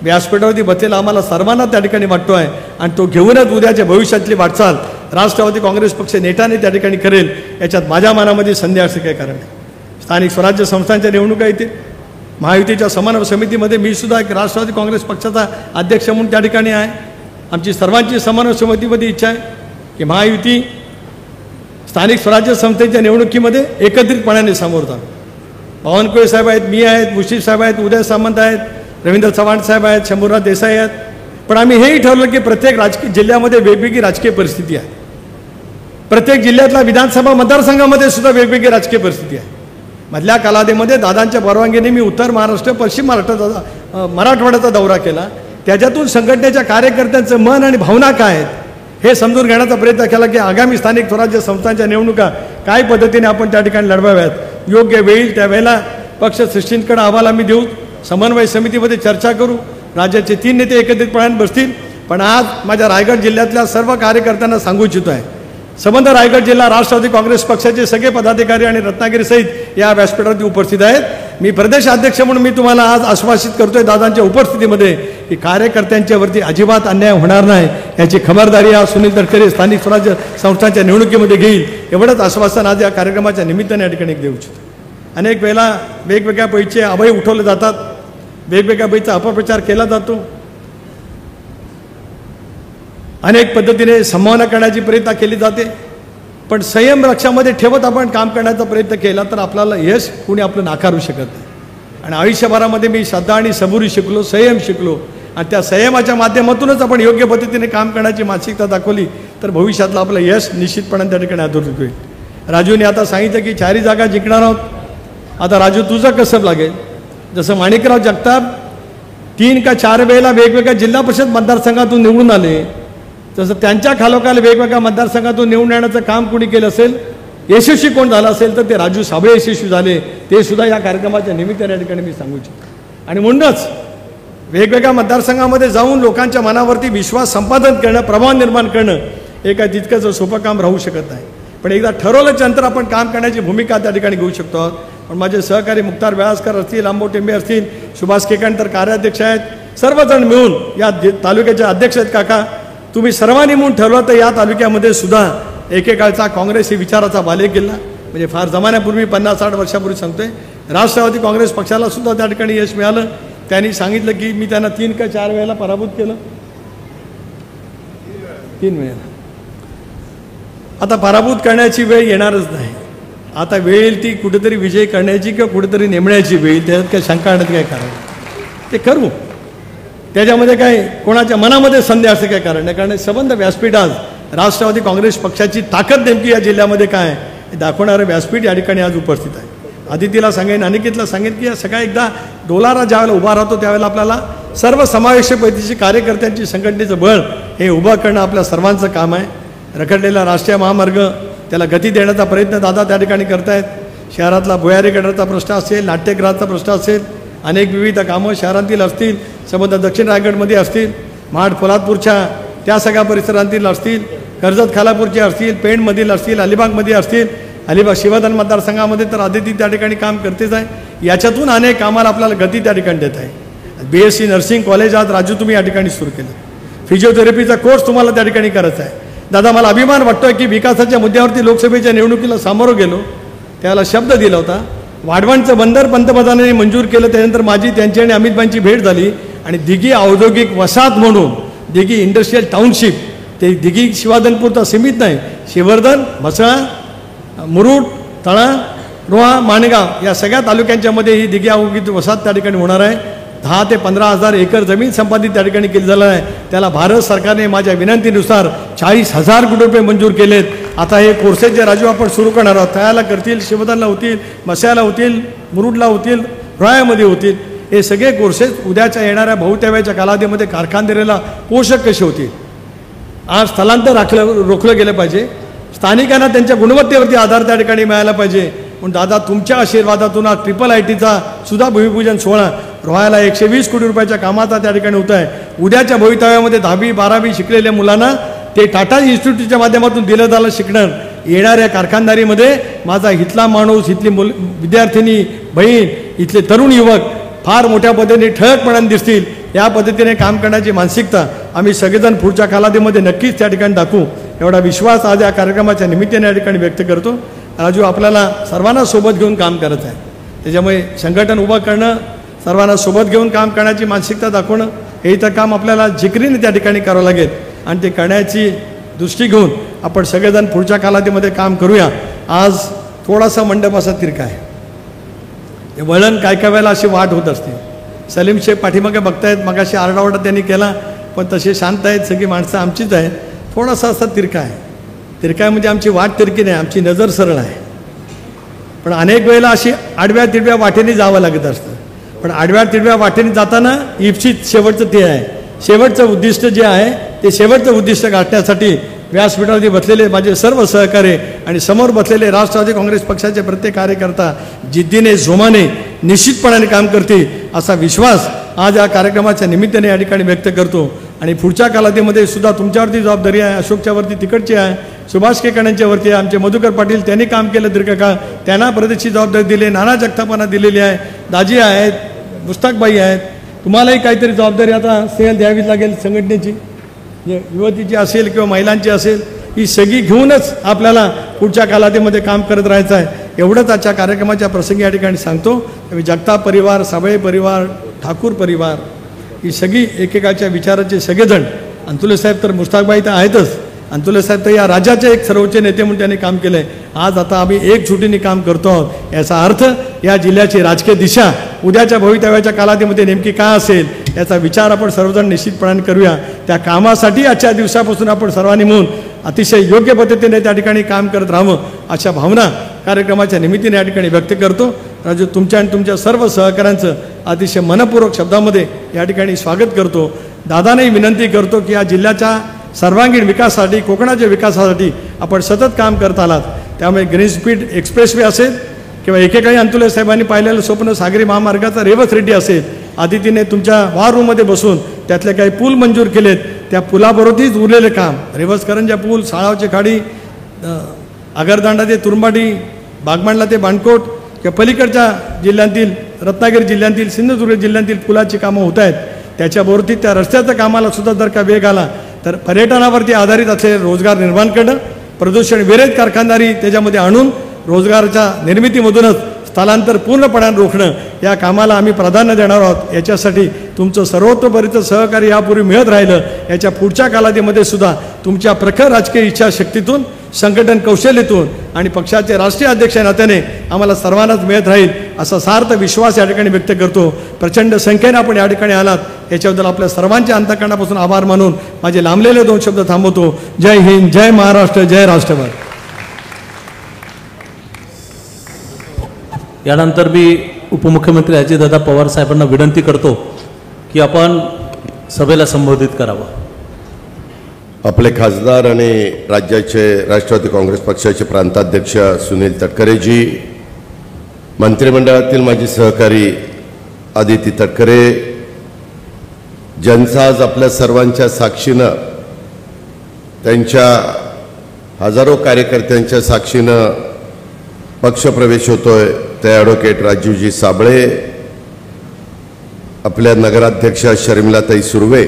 व्यासपीठावरती बसलेला आम्हाला सर्वांना त्या ठिकाणी वाटतो आहे आणि तो घेऊनच उद्याच्या भविष्यातली वाटचाल राष्ट्रवादी काँग्रेस पक्ष नेटाने त्या ठिकाणी करेल, याच्यात माझ्या मनामध्ये संदेह असं काही कारण नाही. स्थानिक स्वराज्य संस्थांच्या निवडणुका येतील. महायुतीच्या समन्वय समितीमध्ये मी सुद्धा एक राष्ट्रवादी काँग्रेस पक्षाचा अध्यक्ष म्हणून त्या ठिकाणी आहे. आमची सर्वांची समन्वय समितीमध्ये इच्छा आहे की महायुती स्थानिक स्वराज्य संस्थेच्या निवडणुकीमध्ये एकत्रितपणाने समोर जावं. बावनकुळे साहेब आहेत, मी आहेत, मुश्रीफ साहेब आहेत, उदय सामंत आहेत, रवींद्र चव्हाण साहेब आहेत, शंभूराज देसाई आहेत. पण आम्ही हेही ठरवलं की प्रत्येक राजकीय जिल्ह्यामध्ये वेगवेगळी राजकीय परिस्थिती आहे. प्रत्येक जिल्ह्यातल्या विधानसभा मतदारसंघामध्ये सुद्धा वेगवेगळी राजकीय परिस्थिती आहे. मधल्या कालावधीमध्ये दादांच्या परवानगीने मी उत्तर महाराष्ट्र, पश्चिम महाराष्ट्राचा मराठवाड्याचा दौरा केला. त्याच्यातून संघटनेच्या कार्यकर्त्यांचं मन आणि भावना काय आहेत हे समजून घेण्याचा प्रयत्न केला की आगामी स्थानिक स्वराज्य संस्थांच्या निवडणुका काय पद्धतीने आपण त्या ठिकाणी लढवाव्यात. योग्य वेळी त्यावेळेला पक्षश्रेष्ठींकडे अहवाल आम्ही देऊ, समन्वय समितीमध्ये चर्चा करू, राज्याचे 3 नेते एकत्रितपणाने बसतील. पण आज माझ्या रायगड जिल्ह्यातल्या सर्व कार्यकर्त्यांना सांगू इच्छितो आहे, संबंध रायगड जिल्हा राष्ट्रवादी काँग्रेस पक्षाचे सगळे पदाधिकारी आणि रत्नागिरीसहित या व्यासपीठावरती उपस्थित आहेत. मी प्रदेशाध्यक्ष म्हणून मी तुम्हाला आज आश्वासित करतोय दादांच्या उपस्थितीमध्ये की कार्यकर्त्यांच्यावरती अजिबात अन्याय होणार नाही, याची खबरदारी आज सुनील तटकरे स्थानिक स्वराज्य संस्थांच्या निवडणुकीमध्ये घेईल. एवढंच आश्वासन आज या कार्यक्रमाच्या निमित्ताने या ठिकाणी देऊ इच्छितो. अनेक वेळेला वेगवेगळ्या पैसे अभय उठवले जातात. वेगवेगळ्या बाईचा अपप्रचार केला जातो, अनेक पद्धतीने संभावना करण्याची प्रयत्न केली जाते, पण संयम रक्षामध्ये ठेवत आपण काम करण्याचा प्रयत्न केला तर आपल्याला यश कुणी आपलं नाकारू शकत नाही. आणि आयुष्यभरामध्ये मी श्रद्धा आणि सबुरी शिकलो, संयम शिकलो, आणि त्या संयमाच्या माध्यमातूनच आपण योग्य पद्धतीने काम करण्याची मानसिकता दाखवली तर भविष्यातलं आपलं यश निश्चितपणे त्या ठिकाणी अधोरेखित होईल. राजूने आता सांगितलं की 4 जागा जिंकणार आहोत. आता राजू तुझं कसं लागेल, जसं माणिकराव जगताप 3 का 4 वेळेला वेगवेगळ्या जिल्हा परिषद मतदारसंघातून निवडून आले, तसं त्यांच्या खालोखाल वेगवेगळ्या मतदारसंघातून निवडून येण्याचं काम कोणी केलं असेल, यशस्वी कोण झालं असेल तर ते राजू साबळे यशस्वी झाले. ते सुद्धा या कार्यक्रमाच्या निमित्ताने या ठिकाणी मी सांगू इच्छितो. आणि म्हणूनच वेगवेगळ्या मतदारसंघामध्ये जाऊन लोकांच्या मनावरती विश्वास संपादन करणं, प्रभाव निर्माण करणं हे काय तितकंच सोपं काम राहू शकत नाही. पण एकदा ठरवल्याच्या नंतर आपण काम करण्याची भूमिका त्या ठिकाणी घेऊ शकतो आहोत. पण माझे सहकारी मुक्तार व्यासकर असतील, अंबो टेंबे असतील, सुभाष केकांतर कार्याध्यक्ष आहेत, सर्वजण मिळून या तालुक्याचे अध्यक्ष आहेत. काका तुम्ही सर्वांनी म्हणून ठरवलं तर या तालुक्यामध्ये सुद्धा एकेकाळचा काँग्रेस ही विचाराचा बालेकिल्ला, म्हणजे फार जमान्यापूर्वी 50-60 वर्षापूर्वी सांगतोय, राष्ट्रवादी काँग्रेस पक्षाला सुद्धा त्या ठिकाणी यश मिळालं. त्यांनी सांगितलं की मी त्यांना 3 का 4 वेळेला पराभूत केलं, 3 वेळेला. आता पराभूत करण्याची वेळ येणारच नाही. आता वेळ येईल ती कुठेतरी विजय करण्याची किंवा कुठेतरी नेमण्याची वेळ, त्याच्यात काय शंका आणत काय कारण, ते करू. त्याच्यामध्ये काय कोणाच्या मनामध्ये संदेह असं काय कारण नाही, कारण संबंध व्यासपीठ आज राष्ट्रवादी काँग्रेस पक्षाची ताकद नेमकी या जिल्ह्यामध्ये काय हे दाखवणारं व्यासपीठ या ठिकाणी आज उपस्थित आहे. आदितीला सांगेन, अनिकेतला सांगेन की सकाळी एकदा डोलारा ज्यावेळेला उभा राहतो त्यावेळेला आपल्याला सर्व समावेशक पद्धतीची कार्यकर्त्यांची संघटनेचं बळ हे उभं करणं आपल्या सर्वांचं काम आहे. रखडलेला राष्ट्रीय महामार्ग त्याला गती देण्याचा प्रयत्न दादा त्या ठिकाणी करतायत. शहरातला भुयारी गटाराचा प्रश्न असेल, नाट्यगृहाचा प्रश्न असेल, अनेक विविध कामं शहरातील असतील, संबंध दक्षिण रायगडमध्ये असतील, महाड पोलादपूरच्या त्या सगळ्या परिसरातील असतील, कर्जत खालापूरचे असतील, पेणमधील असतील, अलिबागमध्ये असतील, अलिबाग शिवधन मतदारसंघामध्ये तर आदिती त्या ठिकाणी काम करतेच आहे. याच्यातून अनेक कामाला आपल्याला गती त्या ठिकाणी देत आहे. BSc नर्सिंग कॉलेज आज राजू तुम्ही या ठिकाणी सुरू केलं, फिजिओथेरपीचा कोर्स तुम्हाला त्या ठिकाणी करायचा आहे. दादा मला अभिमान वाटतोय की विकासाच्या मुद्द्यावरती लोकसभेच्या निवडणुकीला सामोरं गेलो, त्याला शब्द दिला होता. वाढवणचं बंदर पंतप्रधानांनी मंजूर केलं, त्यानंतर माझी त्यांची आणि अमितभाईंची भेट झाली आणि दिघी औद्योगिक वसाहत म्हणून दिघी इंडस्ट्रियल टाउनशिप, ते दिघी शिवाधनपूरचा सीमित नाही, शिवर्धन, म्हसळा, मुरुड, तळा, रोहा, माणगाव या सगळ्या तालुक्यांच्यामध्ये ही दिघी औद्योगिक वसाहत त्या ठिकाणी होणार आहे. 10 ते 15 हजार एकर जमीन संपादित त्या ठिकाणी केली झालं आहे. त्याला भारत सरकारने माझ्या विनंतीनुसार 40,000 कोटी रुपये मंजूर केलेत. आता हे कोर्सेस जे राजू आपण सुरू करणार आहोत, तळ्याला करतील, शिवधनला होतील, मस्याला होतील, मुरुडला होतील, रोह्यामध्ये होतील, हे सगळे कोर्सेस उद्याच्या येणाऱ्या बहुतेव्याच्या कालावधीमध्ये कारखानदारीला पोषक कसे होतील. आज स्थलांतर रोखलं गेलं पाहिजे, स्थानिकांना त्यांच्या गुणवत्तेवरती आधार त्या ठिकाणी मिळायला पाहिजे. म्हणून दादा तुमच्या आशीर्वादातून आज IIITचा सुद्धा भूमिपूजन सोहळा रोह्याला 120 कोटी रुपयाच्या कामाचा त्या ठिकाणी होत आहे. उद्याच्या भवितव्यामध्ये 10वी 12वी शिकलेल्या मुलांना ते टाटा इन्स्टिट्यूटच्या माध्यमातून दिलं झालं शिकणार. येणाऱ्या कारखानदारीमध्ये माझा इथला माणूस, इथली विद्यार्थिनी बहीण, इथले तरुण युवक फार मोठ्या पद्धतीने ठळकपणाने दिसतील. या पद्धतीने काम करण्याची मानसिकता आम्ही सगळेजण पुढच्या कालावधीमध्ये नक्कीच त्या ठिकाणी दाखवू, एवढा विश्वास आज या कार्यक्रमाच्या निमित्ताने या ठिकाणी व्यक्त करतो. राजू आपल्याला सर्वांना सोबत घेऊन काम करत आहे, त्याच्यामुळे संघटन उभं करणं, सर्वांना सोबत घेऊन काम करण्याची मानसिकता दाखवणं हे इथं काम आपल्याला जिकरीने त्या ठिकाणी करावं लागेल. आणि ते करण्याची दृष्टी घेऊन आपण सगळेजण पुढच्या कालावधीमध्ये काम करूया. आज थोडासा मंडप असा तिरका आहे, हे वळण काय काय वेळेला अशी वाट होत असते. सलीम शेख पाठीमागे बघतायत, मगाशी आरडाओरडा त्यांनी केला, पण तसे शांत आहेत, सगळी माणसं आमचीच आहेत. थोडासा असा तिरका आहे. तिरका आहे म्हणजे आमची वाट तिरकी नाही, आमची नजर सरळ आहे. पण अनेक वेळेला अशी आडव्या तिडव्या वाटेने जावं लागत असतं. पण आडव्या तिडव्या वाटेने जाताना इप्सित शेवटचं ते आहे, शेवटचं उद्दिष्ट जे आहे ते शेवटचं उद्दिष्ट गाठण्यासाठी व्यासपीठावरती बसलेले माझे सर्व सहकारी आणि समोर बसलेले राष्ट्रवादी काँग्रेस पक्षाचे प्रत्येक कार्यकर्ता जिद्दीने जोमाने निश्चितपणाने काम करतील असा विश्वास आज या कार्यक्रमाच्या निमित्ताने या ठिकाणी व्यक्त करतो. आणि पुढच्या कालावधीमध्ये सुद्धा तुमच्यावरती जबाबदारी आहे, अशोकच्यावरती तिकडची आहे, सुभाष केकाण्यांच्यावरती आहे, आमचे मधुकर पाटील त्यांनी काम केलं दीर्घकाळ, त्यांना प्रदेशची जबाबदारी दिली, नाना जगतापांना दिलेली आहे, दाजी आहेत, मुस्ताकबाई आहेत, तुम्हालाही काहीतरी जबाबदारी आता सेल द्यावीच लागेल संघटनेची, युवतीची असेल किंवा महिलांची असेल, ही सगळी घेऊनच आपल्याला पुढच्या कालावधीमध्ये काम करत राहायचं आहे. एवढंच आजच्या कार्यक्रमाच्या प्रसंगी या ठिकाणी सांगतो. जगताप परिवार, साबळे परिवार, ठाकूर परिवार ही सगळी एकेकाच्या विचाराचे सगळेजण, अंतुले साहेब तर मुश्ताकबाई तर आहेतच, अंतुले साहेब तर या राज्याचे एक सर्वोच्च नेते म्हणून त्यांनी काम केलं आहे. आज आता आम्ही एकजुटीने काम करतो आहोत. याचा अर्थ या जिल्ह्याची राजकीय दिशा उद्याच्या भवितव्याच्या कालावधीमध्ये नेमकी काय असेल याचा विचार आपण सर्वजण निश्चितपणाने करूया. त्या कामासाठी आजच्या दिवसापासून आपण सर्वांनी मिळून अतिशय योग्य पद्धतीने त्या ठिकाणी काम करत राहावं अशा भावना कार्यक्रमाच्या निमित्ताने या ठिकाणी व्यक्त करतो. राजू, तुमच्या आणि तुमच्या सर्व सहकाऱ्यांचं अतिशय मनपूर्वक शब्दामध्ये या ठिकाणी स्वागत करतो. दादांनाही विनंती करतो की या जिल्ह्याच्या सर्वांगीण विकासासाठी, कोकणाच्या विकासासाठी आपण सतत काम करत आलात. त्यामुळे ग्रीन स्पीड एक्सप्रेसवे असेल किंवा एकेकाळी अंतुले साहेबांनी पाहिलेलं स्वप्न सागरी महामार्गाचा रेवस रेड्डी असेल, आदितीने तुमच्या वॉर रूममध्ये बसून त्यातले काही पूल मंजूर केलेत. त्या पुलाबरोबरच उरलेले काम रेवस करंजा पूल, साळावचे खाडी, आगरदांडा ते तुरंबाडी, बागमांडला ते बाणकोट किंवा पलीकडच्या जिल्ह्यांतील रत्नागिरी जिल्ह्यांतील, सिंधुदुर्ग जिल्ह्यांतील पुलाची कामं होत आहेत. त्याच्याबरोबर त्या रस्त्याच्या कामाला सुद्धा जर का वेग आला तर पर्यटनावरती आधारित असलेले रोजगार निर्माण करणं, प्रदूषण विरहित कारखानदारी त्याच्यामध्ये आणून रोजगाराच्या निर्मितीमधूनच स्थलांतर पूर्णपणे रोखणं या कामाला आम्ही प्राधान्य देणार आहोत. याच्यासाठी तुमचं सर्वतोपरीचं सहकार्य यापूर्वी मिळत राहिलं. याच्या पुढच्या कालावधीमध्ये सुद्धा तुमच्या प्रखर राजकीय इच्छाशक्तीतून, संघटन कौशल्यातून आणि पक्षाचे राष्ट्रीय अध्यक्ष नात्याने आम्हाला सर्वांनाच मिळत राहील असा सार्थ विश्वास या ठिकाणी व्यक्त करतो. प्रचंड संख्येने आपण या ठिकाणी आलात याच्याबद्दल आपल्या सर्वांच्या अंतःकरणापासून आभार मानून माझे लांबलेले 2 शब्द थांबवतो. जय हिंद, जय महाराष्ट्र, जय राष्ट्रवाद. यानंतर मी उपमुख्यमंत्री अजितदादा पवार साहेबांना विनंती करतो की आपण सभेला संबोधित करावं. आपले खासदार आणि राज्याचे राष्ट्रवादी काँग्रेस पक्षाचे प्रांताध्यक्ष सुनील तटकरेजी, मंत्रिमंडळातील माझे सहकारी आदिती तटकरे, ज्यांचा आज आपल्या सर्वांच्या साक्षीनं, त्यांच्या हजारो कार्यकर्त्यांच्या साक्षीनं पक्षप्रवेश होतोय, ते ॲडव्होकेट राजीवजी साबळे, आपल्या नगराध्यक्षा शर्मिलाताई सुर्वे,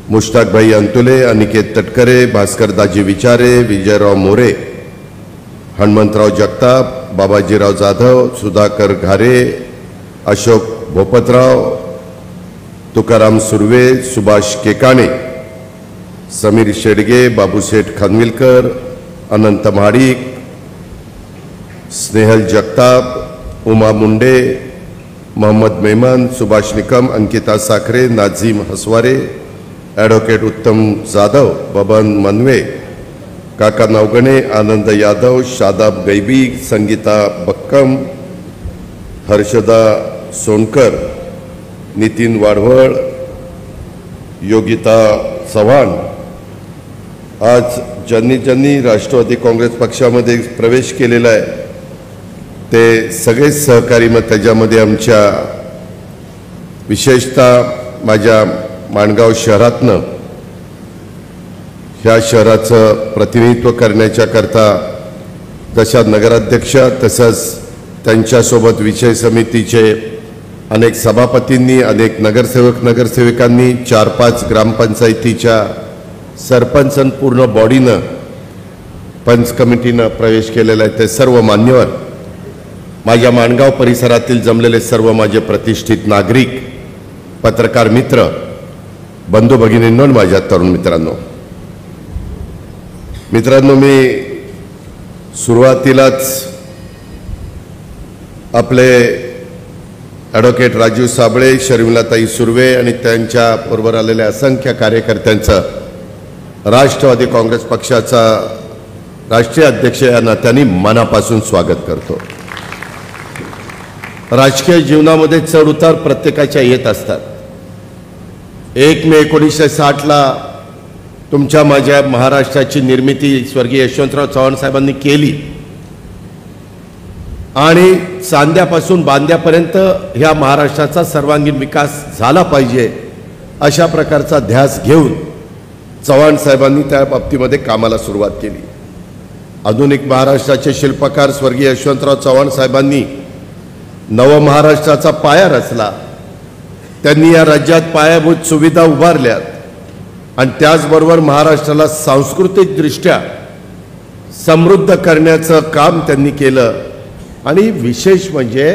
मुश्ताकभाई अंतुले, अनिकेत तटकरे, भास्करदाजी विचारे, विजयराव मोरे, हनुमंतराव जगताप, बाबाजीराव जाधव, सुधाकर घारे, अशोक भोपतराव, तुकाराम सुर्वे, सुभाष केकाणे, समीर शेडगे, बाबूशेठ खानविलकर, अनंत महाडिक, स्नेहल जगताप, उमा मुंडे, मोहम्मद मेमन, सुभाष निकम, अंकिता साखरे, नाझीम हसवारे, ॲडव्होकेट उत्तम जाधव, बबन मनवे, काका नवगणे, आनंद यादव, शादाब गैबी, संगीता बक्कम, हर्षदा सोनकर, नितीन वाढवळ, योगिता चव्हाण, आज ज्यांनी राष्ट्रवादी काँग्रेस पक्षामध्ये प्रवेश केलेला आहे ते सगळे सहकारी, मग त्याच्यामध्ये आमच्या विशेषतः माझ्या माणगाव शहरातनं ह्या शहराचं प्रतिनिधित्व करण्याच्या करता जशा नगराध्यक्ष तसंच त्यांच्यासोबत विषय समितीचे अनेक सभापतींनी, अनेक नगरसेवकांनी, 4-5 ग्रामपंचायतीच्या सरपंच पूर्ण बॉडीनं, पंच कमिटीनं प्रवेश केलेला आहे. ते सर्व मान्यवर, माझ्या माणगाव परिसरातील जमलेले सर्व माझे प्रतिष्ठित नागरिक, पत्रकार मित्र, बंधू भगिनींनो, माझ्या तरुण मित्रांनो, मी सुरुवातीलाच आपले ॲडव्होकेट राजीव साबळे, शर्मिलाताई सुर्वे आणि त्यांच्या बरोबर आलेल्या असंख्य कार्यकर्त्यांचं राष्ट्रवादी काँग्रेस पक्षाचा राष्ट्रीय अध्यक्ष या नात्याने मनापासून स्वागत करतो. राजकीय जीवनामध्ये चढ उतार प्रत्येकाच्या येत असतात. 1 मे 1960ला तुमच्या माझ्या महाराष्ट्राची निर्मिती स्वर्गीय यशवंतराव चव्हाण साहेबांनी केली आणि सांध्यापासून बांध्यापर्यंत ह्या महाराष्ट्राचा सर्वांगीण विकास झाला पाहिजे अशा प्रकारचा ध्यास घेऊन चव्हाण साहेबांनी त्या बाबतीमध्ये कामाला सुरुवात केली. आधुनिक महाराष्ट्राचे शिल्पकार स्वर्गीय यशवंतराव चव्हाण साहेबांनी नव महाराष्ट्राचा पाया रचला. त्यांनी या राज्यात पायाभूत सुविधा उभारल्यात आणि त्याचबरोबर महाराष्ट्राला सांस्कृतिकदृष्ट्या समृद्ध करण्याचं काम त्यांनी केलं. आणि विशेष म्हणजे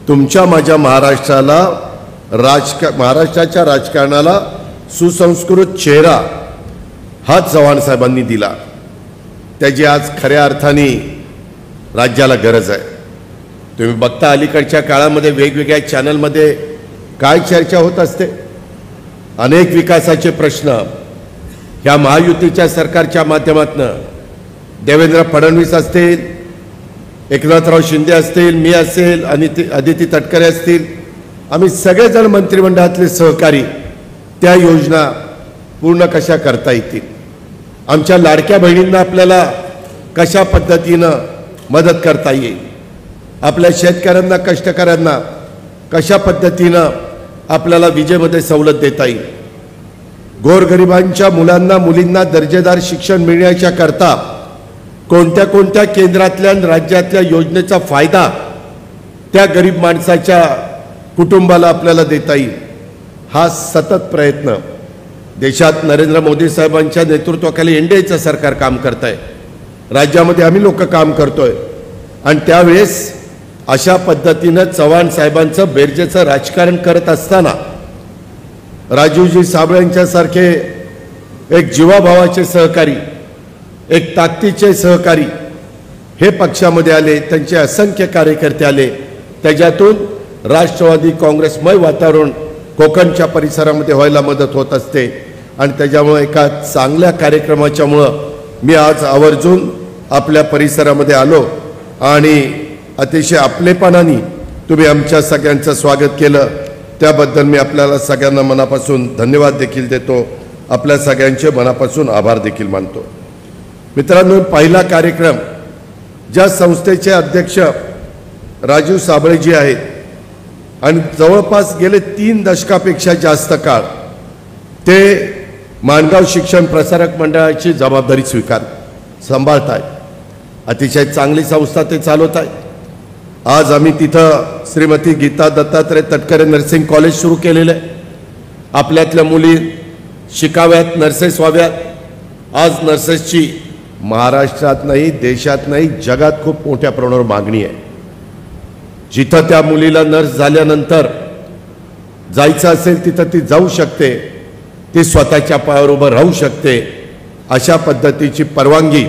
तुमच्या माझ्या महाराष्ट्राला महाराष्ट्राच्या राजकारणाला सुसंस्कृत चेहरा हा चव्हाण साहेबांनी दिला. त्याची आज खऱ्या अर्थाने राज्याला गरज आहे. तुम्ही बघता अलीकडच्या काळामध्ये वेगवेगळ्या चॅनलमध्ये काय चर्चा होत असते. अनेक विकासाचे प्रश्न ह्या महायुतीच्या सरकारच्या माध्यमातून देवेंद्र फडणवीस असतील, एकनाथराव शिंदे असतील, मी असेल, अदिती तटकरे असतील, आम्ही सगळेजण मंत्रिमंडळातले सहकारी त्या योजना पूर्ण कशा करता येतील, आमच्या लाडक्या बहिणींना आपल्याला कशा पद्धतीनं मदत करता येईल, आपल्या शेतकऱ्यांना कष्टकऱ्यांना कशा पद्धतीनं आपल्याला विजेमध्ये सवलत देता येईल, गोरगरिबांच्या मुलांना मुलींना दर्जेदार शिक्षण मिळण्याच्या करता कोणत्या कोणत्या केंद्रातल्या राज्यातल्या योजनेचा फायदा त्या गरीब माणसाच्या कुटुंबाला आपल्याला देता येईल, हा सतत प्रयत्न देशात नरेंद्र मोदी साहेबांच्या नेतृत्वाखाली एनडीएचं सरकार काम करत आहे. राज्यामध्ये आम्ही लोक काम करतोय. आणि त्यावेळेस अशा पद्धतीनं चव्हाण साहेबांचं बेरजेचं राजकारण करत असताना राजूजी साबळेंच्यासारखे एक जीवाभावाचे सहकारी, एक ताकदीचे सहकारी हे पक्षामध्ये आले, त्यांचे असंख्य कार्यकर्ते आले. त्याच्यातून राष्ट्रवादी काँग्रेसमय वातावरण कोकणच्या परिसरामध्ये व्हायला मदत होत असते. आणि त्याच्यामुळे एका चांगल्या कार्यक्रमाच्यामुळं मी आज आवर्जून आपल्या परिसरामध्ये आलो आणि अतिशय आपलेपणाने तुम्ही आमच्या सगळ्यांचं स्वागत केलं. त्याबद्दल मी आपल्याला सगळ्यांना मनापासून धन्यवाद देखील देतो. आपल्या सगळ्यांचे मनापासून आभार देखील मानतो. मित्रांनो, पहिला कार्यक्रम ज्या संस्थेचे अध्यक्ष राजू साबळेजी आहेत आणि जवळपास गेले 3 दशकापेक्षा जास्त काळ ते माणगाव शिक्षण प्रसारक मंडळाची जबाबदारी सांभाळत आहेत. अतिशय चांगली संस्था ते चालवत आहेत. आज आम्ही तिथं श्रीमती गीता दत्तात्रय तटकरे नर्सिंग कॉलेज सुरू केलेलं आहे. आपल्यातल्या मुली शिकाव्यात, नर्सेस व्हाव्यात. आज नर्सेसची महाराष्ट्रात नाही, देशात नाही, जगात खूप मोठ्या प्रमाणावर मागणी आहे. जिथं त्या मुलीला नर्स झाल्यानंतर जायचं असेल तिथं ती जाऊ शकते, ती स्वतःच्या पायावर उभं राहू शकते. अशा पद्धतीची परवानगी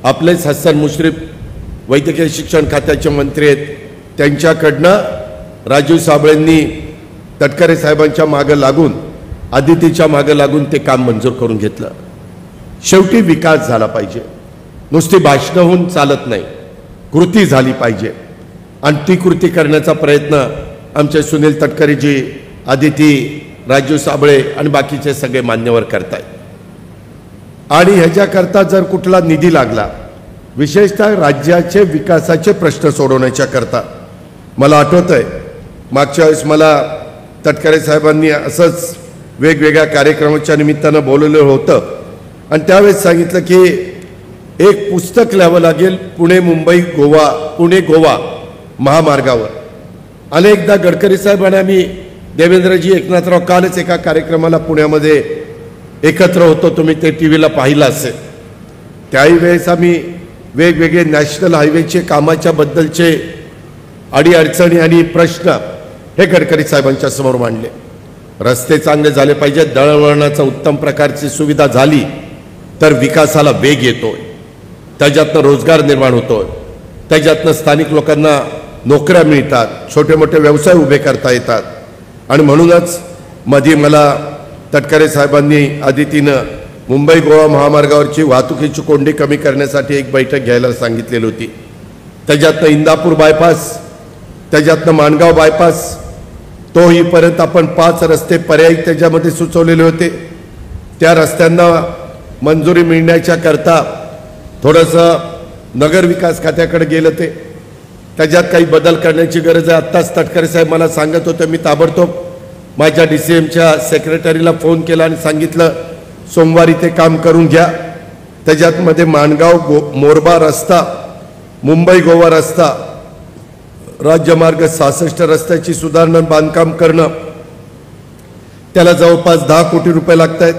आपलेच हसन मुश्रीफ वैद्यकीय शिक्षण खात्याचे मंत्री आहेत, त्यांच्याकडनं राजू साबळेंनी तटकरे साहेबांच्या मागं लागून, अदितीच्या मागं लागून ते काम मंजूर करून घेतलं. शेवटी विकास झाला पाहिजे. नुसती भाषणं होऊन चालत नाही, कृती झाली पाहिजे. आणि ती कृती करण्याचा प्रयत्न आमचे सुनील तटकरेजी, अदिती, राजू साबळे आणि बाकीचे सगळे मान्यवर करतायत. आणि ह्याच्याकरता जर कुठला निधी लागला, विशेषतः राज्याचे विकासाचे प्रश्न सोडवण्याच्या करता, मला आठवत आहे मागच्या वेळेस मला तटकरे साहेबांनी असंच वेगवेगळ्या कार्यक्रमाच्या निमित्तानं बोलवलं होतं आणि त्यावेळेस सांगितलं की एक पुस्तक लिहावं लागेल पुणे मुंबई गोवा, पुणे गोवा महामार्गावर. अनेकदा गडकरी साहेबांनी आम्ही देवेंद्रजी, एकनाथराव कालच एका कार्यक्रमाला पुण्यामध्ये एकत्र होतो, तुम्ही ते टीव्हीला पाहिलं असेल. त्याही वेळेस आम्ही वेगवेगळे नॅशनल हायवेचे कामाच्या बद्दलचे अडीअडचणी आणि प्रश्न हे गडकरी साहेबांच्या समोर मांडले. रस्ते चांगले झाले पाहिजेत, दळणवळणाचा उत्तम प्रकारची सुविधा झाली तर विकासाला वेग येतोय, त्याच्यातनं रोजगार निर्माण होतोय, त्याच्यातनं स्थानिक लोकांना नोकऱ्या मिळतात, छोटे मोठे व्यवसाय उभे करता येतात. आणि म्हणूनच मध्ये मला तटकरे साहेबांनी अदितीनं मुंबई गोवा महामार्गावरची वाहतुकीची कोंडी कमी करण्यासाठी एक बैठक घ्यायला सांगितलेली होती. त्याच्यातनं इंदापूर बायपास, त्याच्यातनं माणगाव बायपास, तोहीपर्यंत आपण 5 रस्ते पर्यायी त्याच्यामध्ये सुचवलेले होते. त्या रस्त्यांना मंजुरी मिळण्याच्या करता थोडंसं नगर विकास खात्याकडे गेलं, ते त्याच्यात काही बदल करण्याची गरज आहे. आत्ताच तटकरे साहेब मला सांगत होते, मी ताबडतोब माझ्या DCMच्या सेक्रेटरीला फोन केला आणि सांगितलं सोमवारी ते काम करून घ्या. त्याच्यातमध्ये माणगाव मोरबा रस्ता, मुंबई गोवा रस्ता, राज्यमार्ग 66 रस्त्याची सुधारणा बांधकाम करणं, त्याला जवळपास 10 कोटी रुपये लागत आहेत.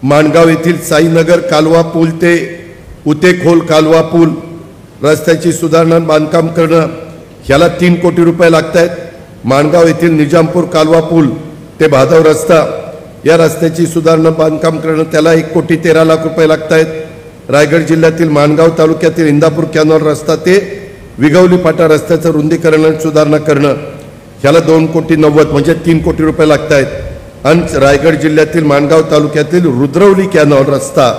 माणगाव येथील साईनगर कालवा पूल ते उतेखोल कालवा पूल रस्त्याची सुधारणा बांधकाम करणं, ह्याला 3 कोटी रुपये लागत आहेत. माणगाव येथील निजामपूर कालवा पूल ते भादव रस्ता, या रस्त्याची सुधारणा बांधकाम करणं, त्याला 1 कोटी 13 लाख रुपये लागत आहेत. रायगड जिल्ह्यातील माणगाव तालुक्यातील इंदापूर कॅनॉल रस्ता ते विगवली फाटा रस्त्याचं रुंदीकरण आणि सुधारणा करणं, ह्याला 2 कोटी 90 म्हणजे 3 कोटी रुपये लागत आहेत. आणि रायगड जिल्ह्यातील माणगाव तालुक्यातील रुद्रवली कॅनॉल रस्ता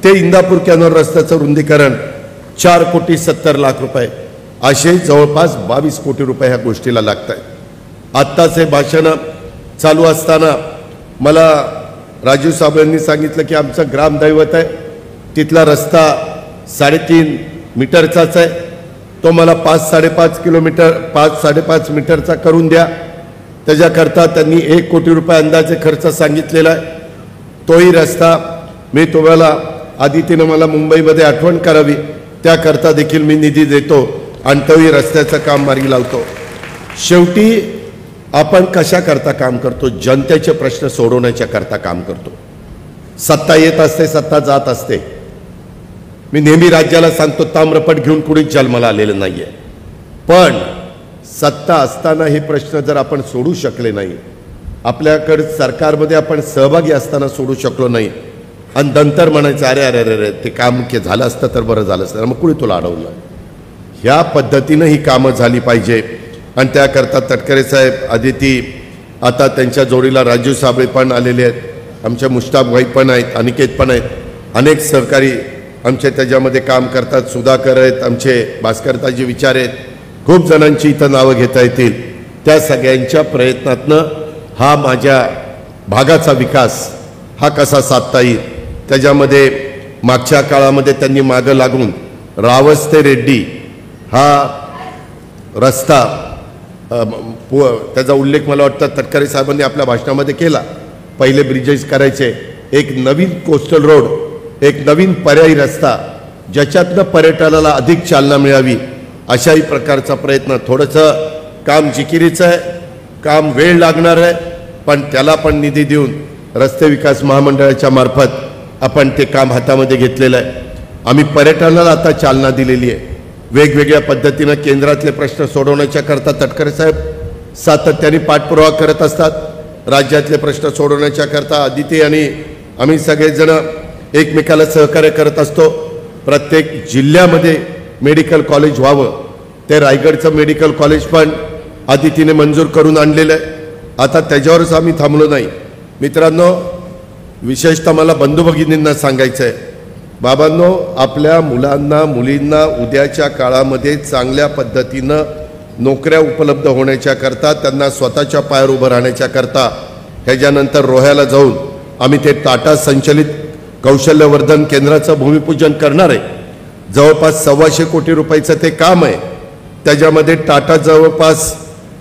ते इंदापूर कॅनॉल रस्त्याचं रुंदीकरण 4 कोटी 70 लाख रुपये, असे जवळपास 22 कोटी रुपये ह्या गोष्टीला लागत आहेत. आत्ताच हे भाषण चालू असताना मला राजीव साहेब यांनी सांगितलं की आमचं ग्रामदैवत आहे, तिथला रस्ता 3.5 मीटरचाच आहे, तो मला 5-5.5 मीटरचा करून द्या. त्याच्याकरता त्यांनी 1 कोटी रुपये अंदाजे खर्च सांगितलेला आहे. तोही रस्ता मी तुम्हाला आदितीनं मला मुंबईमध्ये आठवण करावी त्याकरता देखील मी निधी देतो आणि तोही रस्त्याचं काम मार्गी लावतो. शेवटी आपण कशा करता काम करतो? जनतेचे प्रश्न सोडवण्याच्या करता काम करतो. सत्ता येत असते, सत्ता जात असते. मी नेहमी राज्याला सांगतो ताम्रपट घेऊन कुणीच जन्माला आलेलं नाहीये, पण सत्ता असताना हे प्रश्न जर आपण सोडू शकले नाही, आपल्याकडे सरकारमध्ये आपण सहभागी असताना सोडू शकलो नाही आणि नंतर म्हणायचं अरे अरे अरे ते काम झालं असतं तर बरं झालं असतं, मग कुणी तुला अडवलं. ह्या पद्धतीनं ही कामं झाली पाहिजे आणि त्याकरता तटकरे साहेब, आदिती, आता त्यांच्या जोडीला राजीव साबळे पण आलेले आहेत, आमच्या मुश्ताक भाई पण आहेत, अनिकेत पण आहेत, अनेक सहकारी आमचे त्याच्यामध्ये काम करतात, सुधाकर आहेत, आमचे भास्करताजी विचार आहेत, खूप जणांची इथं नावं घेता येतील. त्या सगळ्यांच्या प्रयत्नातनं हा माझ्या भागाचा विकास हा कसा साधता येईल, त्याच्यामध्ये मागच्या काळामध्ये त्यांनी मागं लागून रावस ते रेड्डी हा रस्ता त्याचा उल्लेख मला वाटतं तटकरे साहेबांनी आपल्या भाषणामध्ये केला. पहिले ब्रिजेस करायचे, एक नवीन कोस्टल रोड, एक नवीन पर्यायी रस्ता ज्याच्यातनं पर्यटनाला अधिक चालना मिळावी, अशाही प्रकारचा प्रयत्न. थोडंसं काम जिकिरीचं आहे, काम वेळ लागणार आहे, पण त्याला पण निधी देऊन रस्ते विकास महामंडळाच्या मार्फत आपण ते काम हातामध्ये घेतलेलं आहे. आम्ही पर्यटनाला आता चालना दिलेली आहे. वेगवेगळ्या पद्धतीनं केंद्रातले प्रश्न सोडवण्याच्या करता तटकरे साहेब सातत्याने पाठपुरावा करत असतात. राज्यातले प्रश्न सोडवण्याच्या करता आदिती आणि आम्ही सगळेजण एकमेकाला सहकार्य करत असतो. प्रत्येक जिल्ह्यामध्ये मेडिकल कॉलेज व्हावं, ते रायगडचं मेडिकल कॉलेज पण आदितीने मंजूर करून आणलेलं आहे. आता त्याच्यावरच आम्ही थांबलो नाही. मित्रांनो, विशेषतः मला बंधू भगिनींना सांगायचं आहे, बाबांनो, आपल्या मुलांना मुलींना उद्याच्या काळामध्ये चांगल्या पद्धतीनं नोकऱ्या उपलब्ध होण्याच्या करता, त्यांना स्वतःच्या पायावर उभं राहण्याच्या करता ह्याच्यानंतर रोह्याला जाऊन आम्ही ते टाटा संचलित कौशल्यवर्धन केंद्राचं भूमिपूजन करणार आहे. जवळपास 125 कोटी रुपयाचं ते काम आहे. त्याच्यामध्ये टाटा जवळपास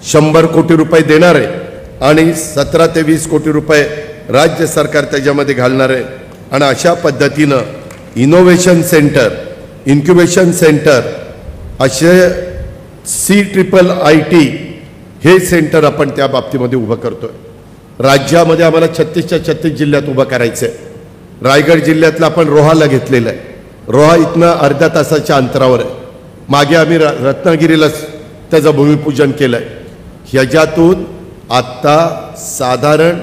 100 कोटी रुपये देणार आहे आणि 17 ते 20 कोटी रुपये राज्य सरकार त्याच्यामध्ये घालणार आहे. आणि अशा पद्धतीनं इनोव्हेशन सेंटर, इन्क्युबेशन सेंटर, असे CIIIT हे सेंटर आपण त्या बाबतीमध्ये उभं करतोय. राज्यामध्ये आम्हाला 36च्या 36 जिल्ह्यात उभं करायचं आहे. रायगड जिल्ह्यातलं आपण रोहाला घेतलेलं आहे. रोहा इथनं अर्ध्या तासाच्या अंतरावर आहे. मागे आम्ही रत्नागिरीला त्याचं भूमिपूजन केलं आहे. ह्याच्यातून आत्ता साधारण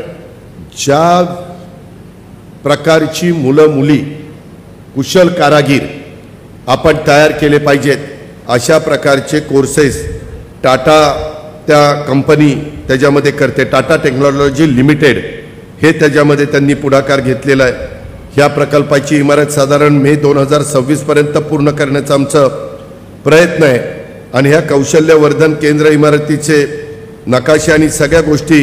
ज्या प्रकारची मुलं मुली कुशल कारागीर आपण तयार केले पाहिजेत, अशा प्रकारचे कोर्सेस टाटा त्या कंपनी त्याच्यामध्ये करते. टाटा टेक्नॉलॉजी लिमिटेड हे त्याच्यामध्ये त्यांनी पुढाकार घेतलेला आहे. ह्या प्रकल्पाची इमारत साधारण मे 2026 पर्यंत पूर्ण करण्याचा आमचा प्रयत्न आहे. आणि ह्या कौशल्यवर्धन केंद्र इमारतीचे नकाशे आणि सगळ्या गोष्टी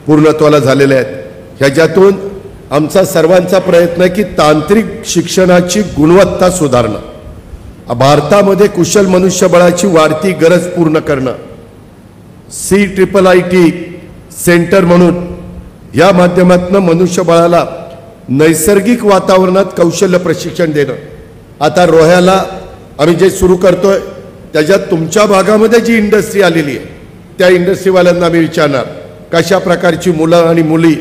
पूर्णत्वाला झालेल्या आहेत. ह्याच्यातून आमचा सर्वांचा प्रयत्न आहे की तांत्रिक शिक्षणाची गुणवत्ता सुधारणं, भारतामध्ये कुशल मनुष्यबळाची वाढती गरज पूर्ण करणं, CIIIT सेंटर म्हणून या माध्यमातून मनुष्यबळाला नैसर्गिक वातावरणात कौशल्य प्रशिक्षण देणं. आता रोह्याला आम्ही जे सुरू करतोय त्याच्यात तुमच्या भागामध्ये जी इंडस्ट्री आलेली आहे त्या इंडस्ट्रीवाल्यांना आम्ही विचारणार कशा प्रकारची मुलं आणि मुली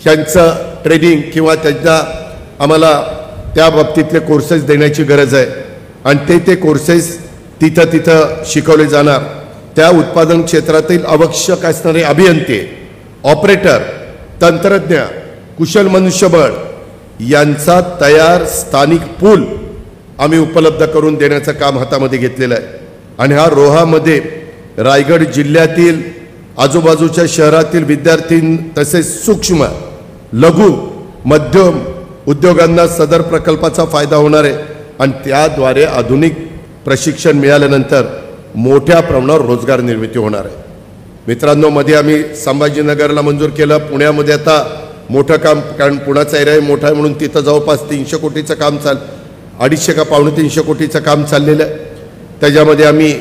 ह्यांचं ट्रेनिंग किंवा त्यांना आम्हाला त्या बाबतीतले कोर्सेस देण्याची गरज आहे. आणि ते कोर्सेस तिथं शिकवले जाणार. त्या उत्पादन क्षेत्रातील आवश्यक असणारे अभियंते, ऑपरेटर, तंत्रज्ञ, कुशल मनुष्यबळ यांचा तयार स्थानिक पूल आम्ही उपलब्ध करून देण्याचं काम हातामध्ये घेतलेलं आहे. आणि हा रोहामध्ये रायगड जिल्ह्यातील आजूबाजूच्या शहरातील विद्यार्थी तसेच सूक्ष्म, लघु, मध्यम उद्योगांना सदर प्रकल्पाचा फायदा होणार आहे आणि त्याद्वारे आधुनिक प्रशिक्षण मिळाल्यानंतर मोठ्या प्रमाणावर रोजगार निर्मिती होणार आहे. मित्रांनो, मध्ये आम्ही संभाजीनगरला मंजूर केलं. पुण्यामध्ये आता मोठं काम, कारण पुण्याचा एरिया मोठा आहे म्हणून तिथं जवळपास 300 कोटीचं काम 250 का 350 कोटीचं काम चाललेलं आहे. त्याच्यामध्ये आम्ही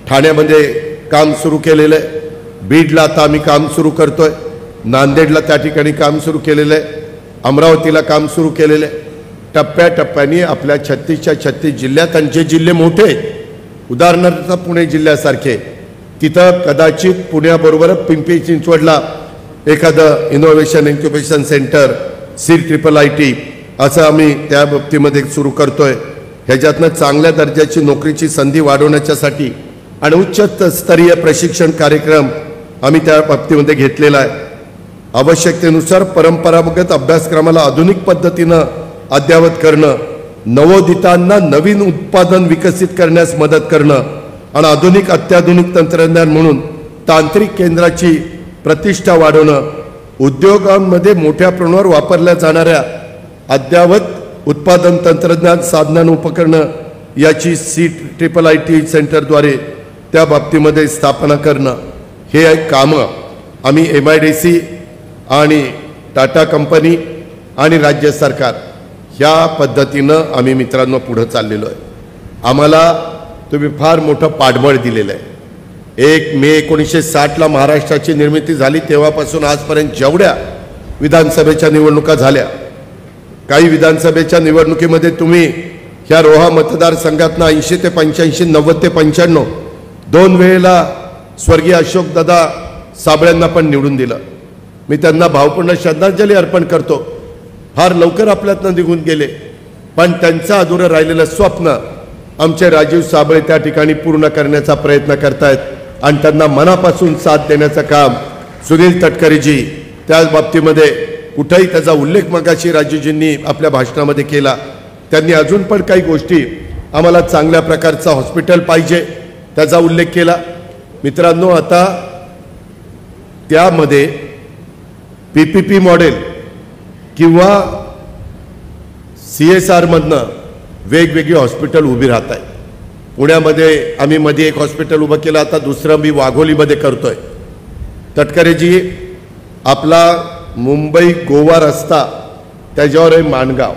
ठाण्यामध्ये काम सुरू केलेलं आहे. बीडला आता आम्ही काम सुरू करतोय. नांदेडला त्या ठिकाणी काम सुरू केलेलं आहे. अमरावतीला काम सुरू केलेलं आहे. टप्प्याटप्प्याने आपल्या 36च्या 36 जिल्ह्यात, आणि जे जिल्हे मोठे, उदाहरणार्थ पुणे जिल्ह्यासारखे, तिथं कदाचित पुण्याबरोबर पिंपरी चिंचवडला एखादं इनोव्हेशन इन्क्युबेशन सेंटर, C-IIT असं आम्ही त्या बाबतीमध्ये सुरू करतोय. ह्याच्यातनं चांगल्या दर्जाची नोकरीची संधी वाढवण्याच्यासाठी आणि उच्च स्तरीय प्रशिक्षण कार्यक्रम आम्ही त्या बाबतीमध्ये घेतलेला आहे. आवश्यकतेनुसार परंपरागत अभ्यासक्रमाला आधुनिक पद्धतीनं अद्ययावत करणं, नवोदितांना नवीन उत्पादन विकसित करण्यास मदत करणं आणि आधुनिक अत्याधुनिक तंत्रज्ञान म्हणून तांत्रिक केंद्राची प्रतिष्ठा वाढवणं, उद्योगांमध्ये मोठ्या प्रमाणावर वापरल्या जाणाऱ्या अद्ययावत उत्पादन तंत्रज्ञान साधनं उपकरणं याची C-IIT सेंटरद्वारे त्या बाबतीमध्ये स्थापना करणं, हे कामं आम्ही MIDC आणि टाटा कंपनी आणि राज्य सरकार ह्या पद्धतीनं आम्ही मित्रांनो पुढं चाललेलो आहे. आम्हाला तुम्ही फार मोठं पाठबळ दिलेलं आहे. 1 मे 1960ला महाराष्ट्राची निर्मिती झाली तेव्हापासून आजपर्यंत जेवढ्या विधानसभेच्या निवडणुका झाल्या, काही विधानसभेच्या निवडणुकीमध्ये तुम्ही ह्या रोहा मतदारसंघातनं 80 ते 85, 90 ते 95 2 वेळेला स्वर्गीय अशोकदादा साबळेंना पण निवडून दिलं. मी त्यांना भावपूर्ण श्रद्धांजली अर्पण करतो. फार लवकर आपल्यातनं निघून गेले, पण त्यांचं अधुरं राहिलेलं स्वप्न आमचे राजीव साबळे त्या ठिकाणी पूर्ण करण्याचा प्रयत्न करतायत आणि त्यांना मनापासून साथ देण्याचं काम सुनील तटकरेजी, त्याच बाबतीमध्ये कुठेही त्याचा उल्लेख मगाशी राजूजींनी आपल्या भाषणामध्ये केला. त्यांनी अजून पण काही गोष्टी, आम्हाला चांगल्या प्रकारचं हॉस्पिटल पाहिजे त्याचा उल्लेख केला. मित्रांनो, आता त्यामध्ये PPP मॉडेल किंवा CSR मधनं वेगवेगळी हॉस्पिटल उभी राहत आहेत. पुण्यामध्ये आम्ही मध्ये एक हॉस्पिटल उभं केलं, आता दुसरं मी वाघोलीमध्ये करतोय. तटकरेजी, आपला मुंबई गोवा रस्ता, त्याच्यावर आहे माणगाव,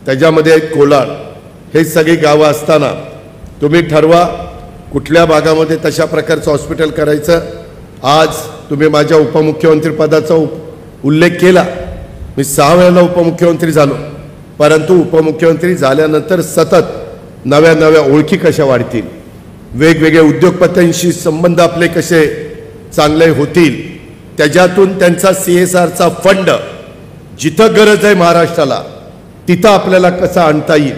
त्याच्यामध्ये आहेत कोलाड, हे सगळी गावं असताना तुम्ही ठरवा कुठल्या भागामध्ये तशा प्रकारचं हॉस्पिटल करायचं. आज तुम्ही माझ्या उपमुख्यमंत्री पदाचा उल्लेख केला. मी 6 वेळेला उपमुख्यमंत्री झालो, परंतु उपमुख्यमंत्री झाल्यानंतर सतत नव्या नव्या ओळखी कशा वाढतील, वेगवेगळ्या उद्योगपत्यांशी संबंध आपले कसे चांगले होतील, त्याच्यातून त्यांचा CSRचा फंड जिथं गरज आहे महाराष्ट्राला तिथं आपल्याला कसा आणता येईल,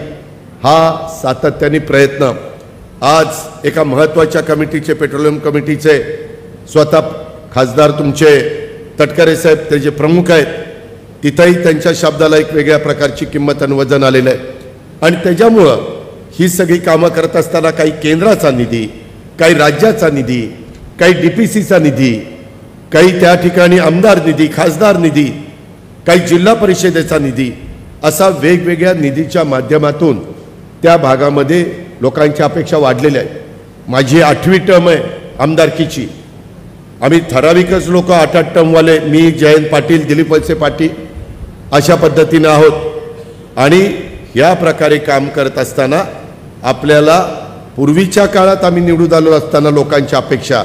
हा सातत्याने प्रयत्न आज एका महत्त्वाच्या कमिटीचे, पेट्रोलियम कमिटीचे स्वतः खासदार तुमचे तटकरे साहेब त्याचे प्रमुख आहेत, तिथंही त्यांच्या शब्दाला एक वेगळ्या प्रकारची किंमत आणि वजन आलेलं आहे. आणि त्याच्यामुळं ही सगळी कामं करत असताना काही केंद्राचा निधी, काही राज्याचा निधी, काही DPCचा निधी, काही त्या ठिकाणी आमदार निधी, खासदार निधी, काही जिल्हा परिषदेचा निधी, असा वेगवेगळ्या निधीच्या माध्यमातून त्या भागामध्ये लोकांच्या अपेक्षा वाढलेल्या आहेत. माझी 8वी टर्म आहे आमदारकीची. आम्ही ठराविकच लोक 8-8 टर्मवाले, मी, जयंत पाटील, दिलीप वळसे पाटील अशा पद्धतीनं आहोत. आणि या प्रकारे काम करत असताना आपल्याला पूर्वीच्या काळात आम्ही निवडून आलो असताना लोकांच्या अपेक्षा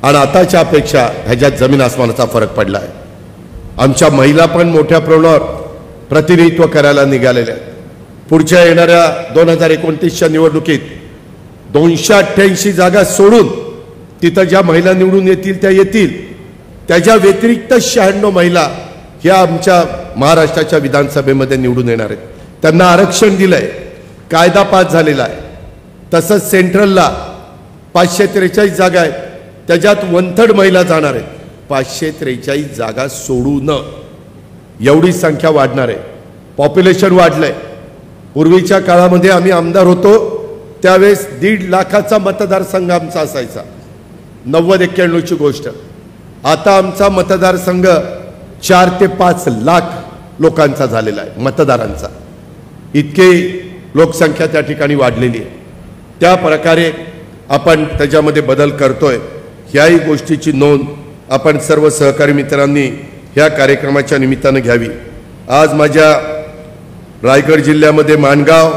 आणि आताच्या अपेक्षा ह्याच्यात जमीन आसमानाचा फरक पडला आहे. आमच्या महिला पण मोठ्या प्रमाणावर प्रतिनिधित्व करायला निघालेल्या आहेत. पुढच्या येणाऱ्या 2029च्या निवडणुकीत 288 जागा सोडून तिथं ज्या महिला निवडून येतील त्या येतील, त्याच्या व्यतिरिक्त 96 महिला ह्या आमच्या महाराष्ट्राच्या विधानसभेमध्ये निवडून येणार आहेत. त्यांना आरक्षण दिलंय, कायदा पास झालेला आहे. तसंच सेंट्रलला 543 जागा आहेत, त्याच्यात 1/3 महिला जाणार आहेत. 543 जागा सोडून एवढी संख्या वाढणार आहे. पॉप्युलेशन वाढलंय. पूर्वीच्या काळामध्ये आम्ही आमदार होतो त्यावेळेस 1.5 लाखाचा मतदारसंघ आमचा असायचा. 90-91ची गोष्ट. आता आमचा मतदारसंघ 4 ते 5 लाख लोकांचा झालेला आहे, मतदारांचा. इतकी लोकसंख्या त्या ठिकाणी वाढलेली आहे. त्या प्रकारे आपण त्याच्यामध्ये बदल करतोय. ह्याही गोष्टीची नोंद आपण सर्व सहकारी मित्रांनी ह्या कार्यक्रमाच्या निमित्तानं घ्यावी. आज माझ्या रायगड जिल्ह्यामध्ये माणगाव,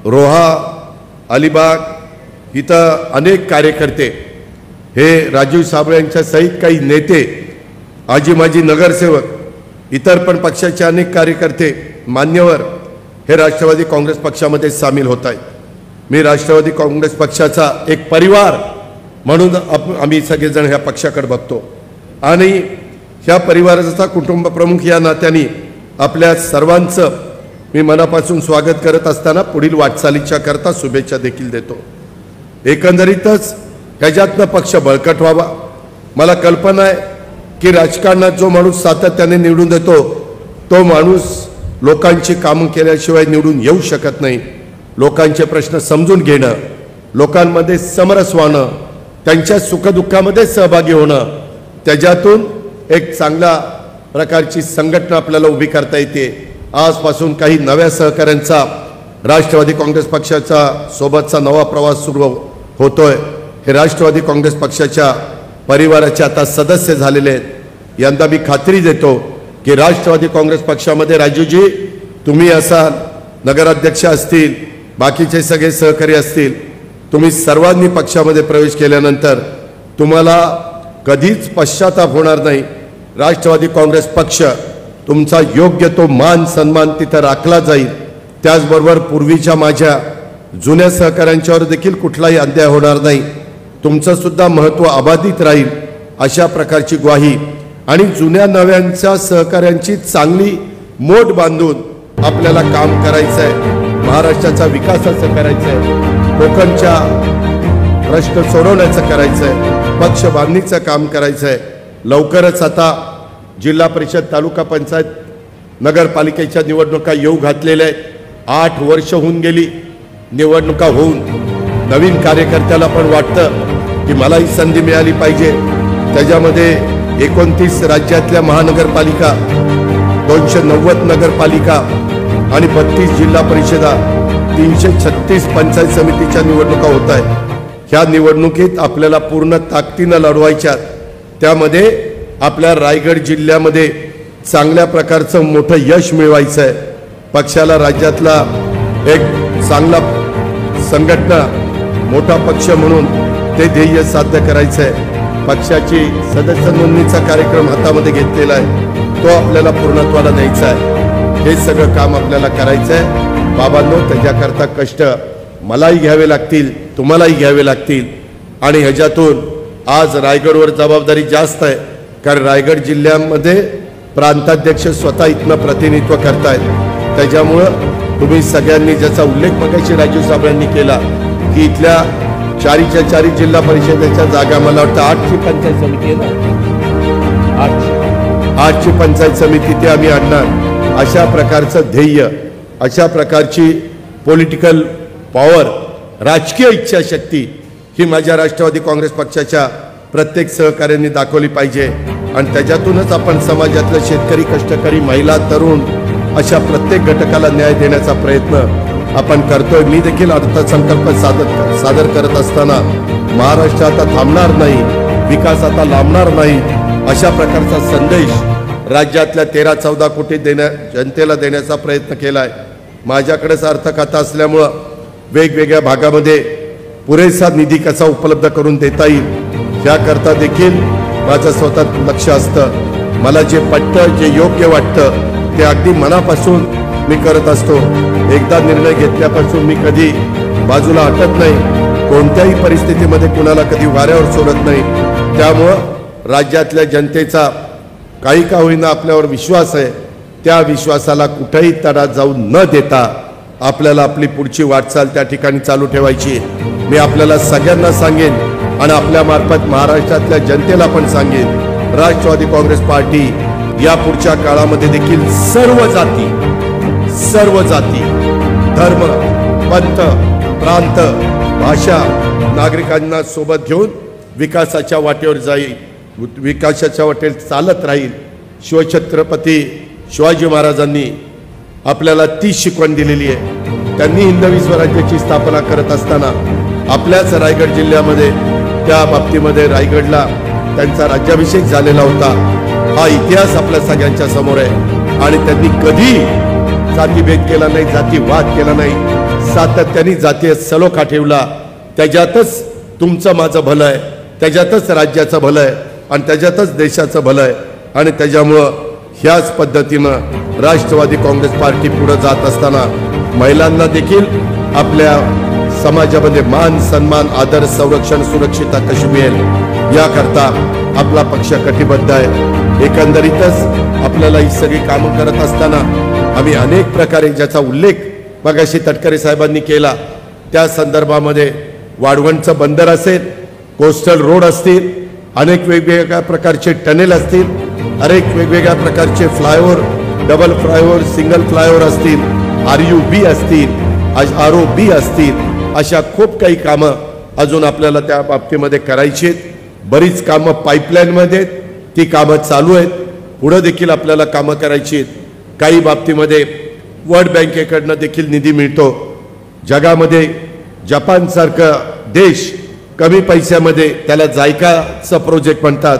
रोहा, अलिबाग इथं अनेक कार्यकर्ते, हे राजीव साबळे यांच्या सहित काही नेते, आजी माजी नगरसेवक, इतर पण पक्षाचे अनेक कार्यकर्ते, मान्यवर हे राष्ट्रवादी काँग्रेस पक्षामध्ये सामील होत आहेत. मी राष्ट्रवादी काँग्रेस पक्षाचा एक परिवार म्हणून आम्ही सगळेजण ह्या पक्षाकडे बघतो आणि ह्या परिवाराचा कुटुंब प्रमुख या नात्याने आपल्या सर्वांचं मी मनापासून स्वागत करत असताना पुढील वाटचालीच्या करता शुभेच्छा देखील देतो. एकंदरीतच ह्याच्यातनं पक्ष बळकट व्हावा. मला कल्पना आहे की राजकारणात जो माणूस सातत्याने निवडून देतो तो माणूस लोकांची कामं केल्याशिवाय निवडून येऊ शकत नाही. लोकांचे प्रश्न समजून घेणं, लोकांमध्ये समरस व्हाणं, त्यांच्या सुखदुःखामध्ये सहभागी होणं, त्याच्यातून एक चांगल्या प्रकारची संघटना आपल्याला उभी करता येते. आजपासून काही नव्या सहकाऱ्यांचा राष्ट्रवादी काँग्रेस पक्षाचा सोबतचा नवा प्रवास सुरू होतोय. हे राष्ट्रवादी काँग्रेस पक्षाच्या परिवाराचे आता सदस्य झालेले आहेत. यंदा मी खात्री देतो की राष्ट्रवादी काँग्रेस पक्षामध्ये राजूजी तुम्ही असाल, नगराध्यक्ष असतील, बाकीचे सगळे सहकारी असतील, तुम्ही सर्वांनी पक्षामध्ये प्रवेश केल्यानंतर तुम्हाला कधीच पश्चाताप होणार नाही. राष्ट्रवादी काँग्रेस पक्ष तुमचा योग्य तो मान सन्मान तिथं राखला जाईल. त्याचबरोबर पूर्वीच्या माझ्या जुन्या सहकाऱ्यांच्यावर देखील कुठलाही अन्याय होणार नाही. तुमचं सुद्धा महत्त्व अबाधित राहील अशा प्रकारची ग्वाही आणि जुन्या नव्यांच्या सहकाऱ्यांची चांगली मोठ बांधून आपल्याला काम करायचं आहे. महाराष्ट्राचा विकासाचं करायचं आहे, कोकणच्या प्रश्न सोडवण्याचं करायचं आहे, पक्ष बांधणीचं काम करायचं आहे. लवकरच आता जिल्हा परिषद, तालुका पंचायत, नगरपालिकेच्या निवडणुका येऊ घातलेल्या आहेत. 8 वर्ष होऊन गेली निवडणुका होऊन. नवीन कार्यकर्त्याला पण वाटतं की मला ही संधी मिळाली पाहिजे. त्याच्यामध्ये 29 राज्यातल्या महानगरपालिका, 290 नगरपालिका आणि 32 जिल्हा परिषदा, 336 पंचायत समितीच्या निवडणुका होत आहेत. ह्या निवडणुकीत आपल्याला पूर्ण ताकदीनं लढवायच्या. त्यामध्ये आपल्या रायगड जिल्ह्यामध्ये चांगल्या प्रकारचं मोठं यश मिळवायचं आहे. पक्षाला राज्यातला एक चांगला संघटना, मोठा पक्ष म्हणून ते ध्येय साध्य करायचं आहे. पक्षाची सदस्य नोंदणीचा कार्यक्रम हातामध्ये घेतलेला आहे, तो आपल्याला पूर्णत्वाला न्यायचा आहे. हे सगळं काम आपल्याला करायचं आहे. बाबांनो, त्याच्याकरता कष्ट मलाही घ्यावे लागतील, तुम्हालाही घ्यावे लागतील. आणि ह्याच्यातून आज रायगडवर जबाबदारी जास्त आहे, कारण रायगड जिल्ह्यामध्ये प्रांताध्यक्ष स्वतः इथनं प्रतिनिधित्व करतायत. त्याच्यामुळं तुम्ही सगळ्यांनी, ज्याचा उल्लेख मगाशी राजीव साबळेंनी केला की इथल्या 4च्या 4 जिल्हा परिषदेच्या जागा, मला वाटतं 8ची पंचायत समिती आहे ना, 8ची पंचायत समिती ते आम्ही आणणार. अशा प्रकारचं ध्येय, अशा प्रकारची पॉलिटिकल पॉवर, राजकीय इच्छाशक्ती ही माझ्या राष्ट्रवादी काँग्रेस पक्षाच्या प्रत्येक सहकार्यांनी दाखवली पाहिजे. आणि त्याच्यातूनच आपण समाजातलं शेतकरी, कष्टकरी, महिला, तरुण अशा प्रत्येक घटकाला न्याय देण्याचा प्रयत्न आपण करतोय. मी देखील अर्थसंकल्प सादर करत असताना महाराष्ट्र आता थांबणार नाही, विकास आता लांबणार नाही, अशा प्रकारचा संदेश राज्यातल्या 13-14 कोटी जनतेला देण्याचा प्रयत्न केला आहे. माझ्याकडेच अर्थखातं असल्यामुळं वेगवेगळ्या भागामध्ये पुरेसा निधी कसा उपलब्ध करून देता येईल याकरता देखील माझं स्वतः लक्ष असतं. मला जे पटतं, जे योग्य वाटतं ते अगदी मनापासून मी करत असतो. एकदा निर्णय घेतल्यापासून मी कधी बाजूला हटत नाही, कोणत्याही परिस्थितीमध्ये कुणाला कधी वाऱ्यावर सोडत नाही. त्यामुळं राज्यातल्या जनतेचा काही का होईना आपल्यावर विश्वास आहे. त्या विश्वासाला कुठेही तडा जाऊ न देता आपल्याला आपली पुढची वाटचाल त्या ठिकाणी चालू ठेवायची. मी आपल्याला सगळ्यांना सांगेन आणि आपल्या मार्फत महाराष्ट्रातल्या जनतेला पण सांगेन, राष्ट्रवादी काँग्रेस पार्टी या पुढच्या काळामध्ये देखील सर्व जाती, धर्म, पंथ, प्रांत, भाषा, नागरिकांना सोबत घेऊन विकासाच्या वाटेवर जाईल, विकासाच्या वाटेवर चालत राहील. शिवछत्रपती शिवाजी महाराजांनी आपल्याला ती शिकवण दिलेली आहे. त्यांनी हिंदवी स्वराज्याची स्थापना करत असताना आपल्याच रायगड जिल्ह्यामध्ये त्या बाबतीमध्ये रायगडला त्यांचा राज्याभिषेक झालेला होता. हा इतिहास आपल्या सगळ्यांच्या समोर आहे आणि त्यांनी कधी जातीभेद केला नाही, जातीवाद केला नाही, सातत्याने जातीय सलोखा ठेवला. त्याच्यातच तुमचं माझं भलं आहे, त्याच्यातच राज्याचं भलं आहे आणि त्याच्यातच देशाचं भलं आहे. आणि त्याच्यामुळं ह्याच पद्धतीनं राष्ट्रवादी काँग्रेस पार्टी पुढे जात असताना महिलांना देखील आपल्या समाजामध्ये मान, सन्मान, आदर, संरक्षण, सुरक्षितता कशी मिळेल याकरता आपला पक्ष कटिबद्ध आहे. एकंदरीतच आपल्याला ही सगळी कामं करत असताना आम्ही अनेक प्रकारे ज्याचा उल्लेख मगाशी तटकरे साहेबांनी केला, त्या संदर्भामध्ये वाढवणचं बंदर असेल, कोस्टल रोड असतील, अनेक वेगवेगळ्या प्रकारचे टनेल असतील, अनेक वेगवेगळ्या प्रकारचे flyover, double flyover, single flyover असतील, RUB असतील, ROB असतील, अशा खूप काही कामं अजून आपल्याला त्या बाबतीमध्ये करायची आहेत. बरीच कामं पाईपलाईनमध्ये, ती कामं चालू आहेत. पुढे देखील आपल्याला कामं करायची आहेत. काही बाबतीमध्ये वर्ल्ड बँकेकडनं देखील निधी मिळतो. जगामध्ये जपानसारखं देश कमी पैशामध्ये, त्याला जायकाचं प्रोजेक्ट म्हणतात,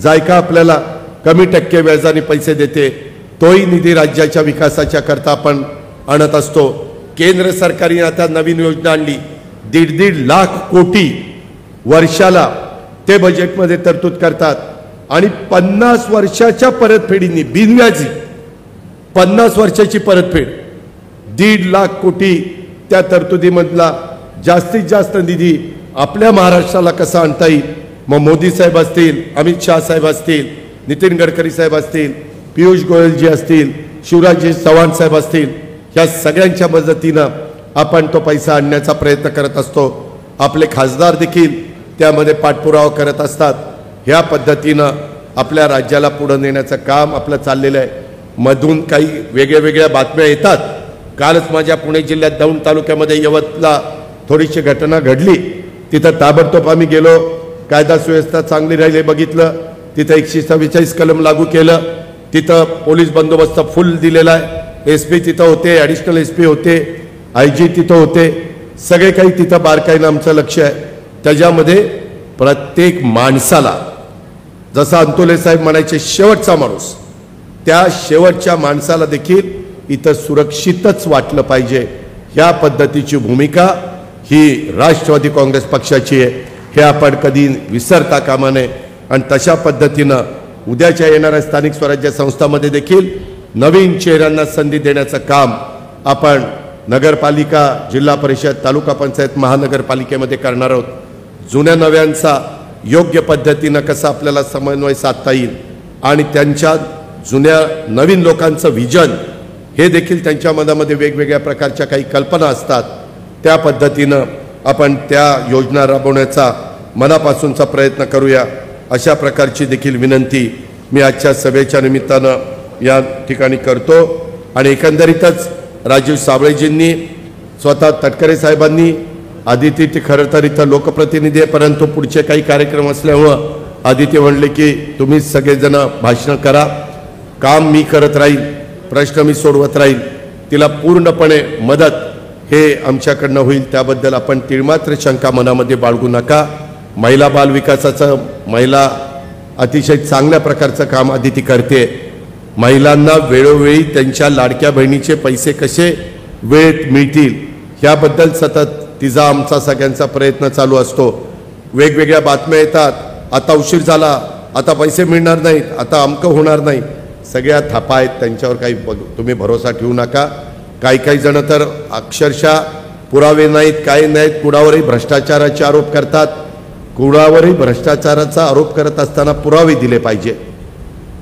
जायका आपल्याला कमी टक्के व्याजाने पैसे देते. तोही निधी राज्याच्या विकासाच्या करता आपण आणत असतो. केंद्र सरकारने आता नवीन योजना आणली, 1.5 लाख कोटी वर्षाला ते बजेटमध्ये तरतूद करतात आणि 50 वर्षाच्या परतफेडीने बिनव्याजी 50 वर्षाची परतफेड, 1.5 लाख कोटी त्या तरतुदीमधला जास्तीत जास्त निधी आपल्या महाराष्ट्राला कसा आणता येईल. मग मोदी साहेब असतील, अमित शाह साहेब असतील, नितीन गडकरी साहेब असतील, पियुष गोयलजी असतील, शिवराजजी चव्हाण साहेब असतील, या सगळ्यांच्या मदतीनं आपण तो पैसा आणण्याचा प्रयत्न करत असतो. आपले खासदार देखील त्यामध्ये पाठपुरावा करत असतात. ह्या पद्धतीनं आपल्या राज्याला पुढे नेण्याचं काम आपलं चाललेलं आहे. मधून काही वेगळ्या बातम्या येतात. कालच माझ्या पुणे जिल्ह्यात दौंड तालुक्यामध्ये यवतला थोडीशी घटना घडली. तिथं ताबडतोब आम्ही गेलो, कायदा सुव्यवस्था चांगली राहिली बघितलं. तिथं 144 कलम लागू केलं. तिथं पोलीस बंदोबस्त फुल दिलेला आहे. SP तिथं होते, ॲडिशनल SP होते, IG तिथं होते, सगळे काही तिथं बारकाईनं आमचं लक्ष आहे. त्याच्यामध्ये प्रत्येक माणसाला, जसं अंतोले साहेब म्हणायचे शेवटचा माणूस, त्या शेवटच्या माणसाला देखील इथं सुरक्षितच वाटलं पाहिजे. ह्या पद्धतीची भूमिका ही राष्ट्रवादी काँग्रेस पक्षाची आहे, हे आपण कधी विसरता कामा नये. आणि तशा पद्धतीनं उद्याच्या येणाऱ्या स्थानिक स्वराज्य संस्थांमध्ये देखील नवीन चेहऱ्यांना संधी देण्याचं काम आपण नगरपालिका, जिल्हा परिषद, तालुका पंचायत, महानगरपालिकेमध्ये करणार आहोत. जुन्या नव्यांचा योग्य पद्धतीनं कसा आपल्याला समन्वय साधता येईल आणि त्यांच्या जुन्या नवीन लोकांचं विजन हे देखील त्यांच्या मनामध्ये वेगवेगळ्या प्रकारच्या काही कल्पना असतात. त्या पद्धतीनं आपण त्या योजना राबवण्याचा मनापासूनचा प्रयत्न करूया, अशा प्रकारची देखील विनंती मी आजच्या सभेच्या निमित्तानं या ठिकाणी करतो. आणि एकंदरीतच राजीव साबळेजींनी, स्वतः तटकरे साहेबांनी, आदिती ते खरं तर इथं लोकप्रतिनिधी आहे, परंतु पुढचे काही कार्यक्रम असल्यामुळं आदिती म्हणले की तुम्ही सगळेजण भाषणं करा, काम मी करत राहील, प्रश्न मी सोडवत राहील, तिला पूर्णपणे मदत हे आमच्याकडनं होईल. त्याबद्दल आपण तिळमात्र शंका मनामध्ये बाळगू नका. महिला बाल विकासाचं, महिला अतिशय चांगल्या प्रकारचं काम आदिती करते. महिलांना वेळोवेळी त्यांच्या लाडक्या बहिणीचे पैसे कसे वेळेत मिळतील ह्याबद्दल सतत तिचा आमचा सगळ्यांचा प्रयत्न चालू असतो. वेगवेगळ्या बातम्या येतात, आता उशीर झाला, आता पैसे मिळणार नाहीत, आता अमकं होणार नाही, सगळ्या थापा आहेत, त्यांच्यावर काही तुम्ही भरोसा ठेवू नका. काही जण तर अक्षरशः पुरावे नाहीत, काही नाहीत, कुणावरही भ्रष्टाचाराचे आरोप करतात. कुणावरही भ्रष्टाचाराचा आरोप करत असताना पुरावे दिले पाहिजे,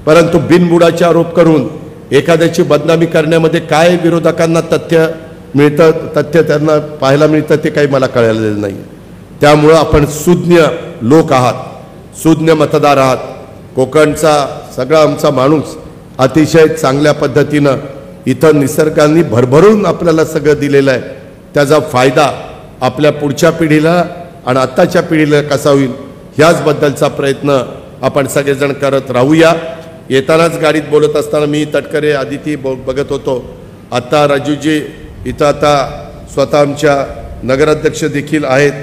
परंतु बिनबुडाचे आरोप करून एखाद्याची बदनामी करण्यामध्ये काय विरोधकांना तथ्य मिळतं, तथ्य त्यांना पाहायला मिळतं ते काही मला कळलेलं नाही. त्यामुळं आपण सुज्ञ लोक आहात, सुज्ञ मतदार आहात. कोकणचा सगळा आमचा माणूस अतिशय चांगल्या पद्धतीनं इथं निसर्गाने भरभरून आपल्याला सगळं दिलेलं आहे. त्याचा फायदा आपल्या पुढच्या पिढीला आणि आत्ताच्या पिढीला कसा होईल ह्याचबद्दलचा प्रयत्न आपण सगळेजण करत राहूया. येतानाच गाडीत बोलत असताना मी तटकरे आदिती बघत होतो. आता राजूजी इथं आता स्वतः आमच्या नगराध्यक्ष देखील आहेत.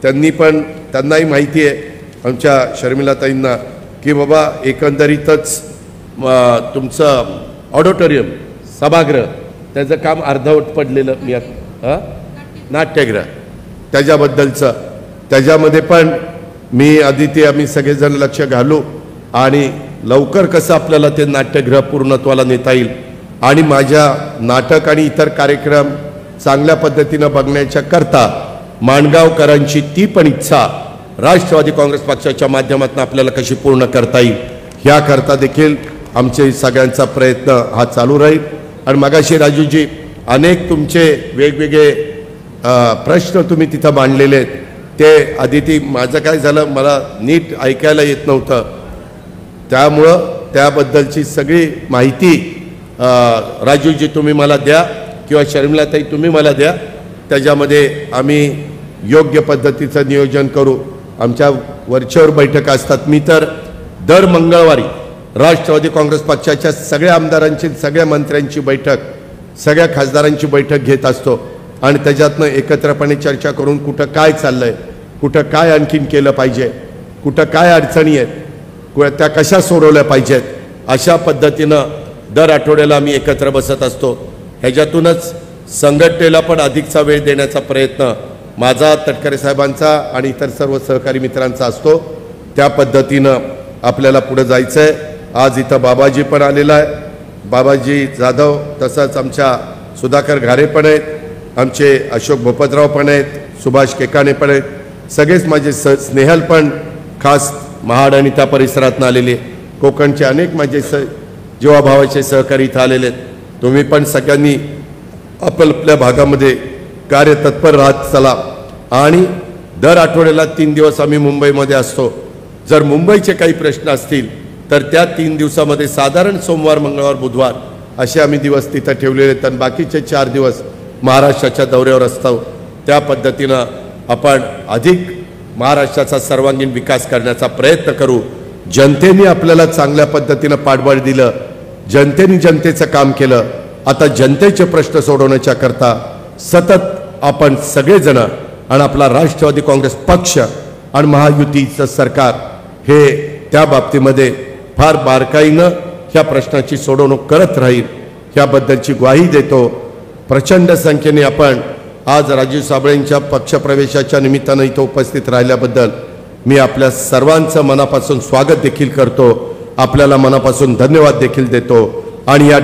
त्यांनाही माहिती आहे आमच्या शर्मिलाताईंना की बाबा एकंदरीतच तुमचं ऑडिटोरियम सभागृह त्याचं काम अर्धवट पडलेलं मी नाट्यगृह त्याच्याबद्दलचं त्याच्यामध्ये पण मी आदिती आम्ही सगळेजण लक्ष घालू आणि लवकर कसं आपल्याला ते नाट्यगृह पूर्णत्वाला नेता येईल आणि माझ्या नाटक आणि इतर कार्यक्रम चांगल्या पद्धतीनं बघण्याच्या करता माणगावकरांची ती पण इच्छा राष्ट्रवादी काँग्रेस पक्षाच्या माध्यमातून आपल्याला कशी पूर्ण करता येईल ह्याकरता देखील आमचे सगळ्यांचा प्रयत्न हा चालू राहील. आणि मगाशी राजूजी अनेक तुमचे वेगवेगळे प्रश्न तुम्ही तिथं मांडलेले आहेत. ते आदिती माझं काय झालं मला नीट ऐकायला येत नव्हतं, त्यामुळं त्याबद्दलची सगळी माहिती राजूजी तुम्ही मला द्या किंवा शर्मिलाताई तुम्ही मला द्या. त्याच्यामध्ये आम्ही योग्य पद्धतीचं नियोजन करू. आमच्या वरच्यावर बैठका असतात. मी तर दर मंगळवारी राष्ट्रवादी काँग्रेस पक्षाच्या सगळ्या आमदारांची सगळ्या मंत्र्यांची बैठक सगळ्या खासदारांची बैठक घेत असतो आणि त्याच्यातनं एकत्रपणे चर्चा करून कुठं काय चाललंय, कुठं काय आणखीन केलं पाहिजे, कुठं काय अडचणी आहेत, त्या कशा सोडवल्या पाहिजेत, अशा पद्धतीनं दर आठवड्याला आम्ही एकत्र बसत असतो. ह्याच्यातूनच संघटनेला पण अधिकचा वेळ देण्याचा प्रयत्न माझा तटकरे साहेबांचा आणि इतर सर्व सहकारी मित्रांचा असतो. त्या पद्धतीनं आपल्याला पुढे जायचं आहे. आज इथं बाबाजी पण आलेला आहे, बाबाजी जाधव, तसंच आमच्या सुधाकर घारे पण आहेत, आमचे अशोक भोपतराव पण आहेत, सुभाष केकाने पण आहेत, सगळेच माझे स्नेहल पण खास महाड आणि त्या परिसरातून आलेले, कोकणचे अनेक माझे जीवाभावाचे सहकारी इथं आलेले आहेत. तुम्ही पण सगळ्यांनी आपल्या भागामध्ये कार्यतत्पर राहत चला. आणि दर आठवड्याला 3 दिवस आम्ही मुंबईमध्ये असतो. जर मुंबईचे काही प्रश्न असतील तर त्या 3 दिवसामध्ये साधारण सोमवार मंगळवार बुधवार असे आम्ही दिवस तिथं ठेवलेले आहेत आणि बाकीचे 4 दिवस महाराष्ट्राच्या दौऱ्यावर असतो. त्या पद्धतीनं आपण अधिक महाराष्ट्राचा सर्वांगीण विकास करण्याचा प्रयत्न करू. जनतेने आपल्याला चांगल्या पद्धतीनं पाठबळ दिलं, जनतेने जनतेचं काम केलं. आता जनतेचे प्रश्न सोडवण्याच्या करता सतत आपण सगळेजण आणि आपला राष्ट्रवादी काँग्रेस पक्ष आणि महायुतीचं सरकार हे त्या बाबतीमध्ये फार बारकाईनं ह्या प्रश्नाची सोडवणूक करत राहील ह्याबद्दलची ग्वाही देतो. प्रचंड संख्येने आपण आज राजीव साबळेंच्या पक्षप्रवेशाच्या निमित्तानं इथं उपस्थित राहिल्याबद्दल मी आपल्या सर्वांचं मनापासून स्वागत देखील करतो. आपल्याला मनापासून धन्यवाद देखील देतो. आणि या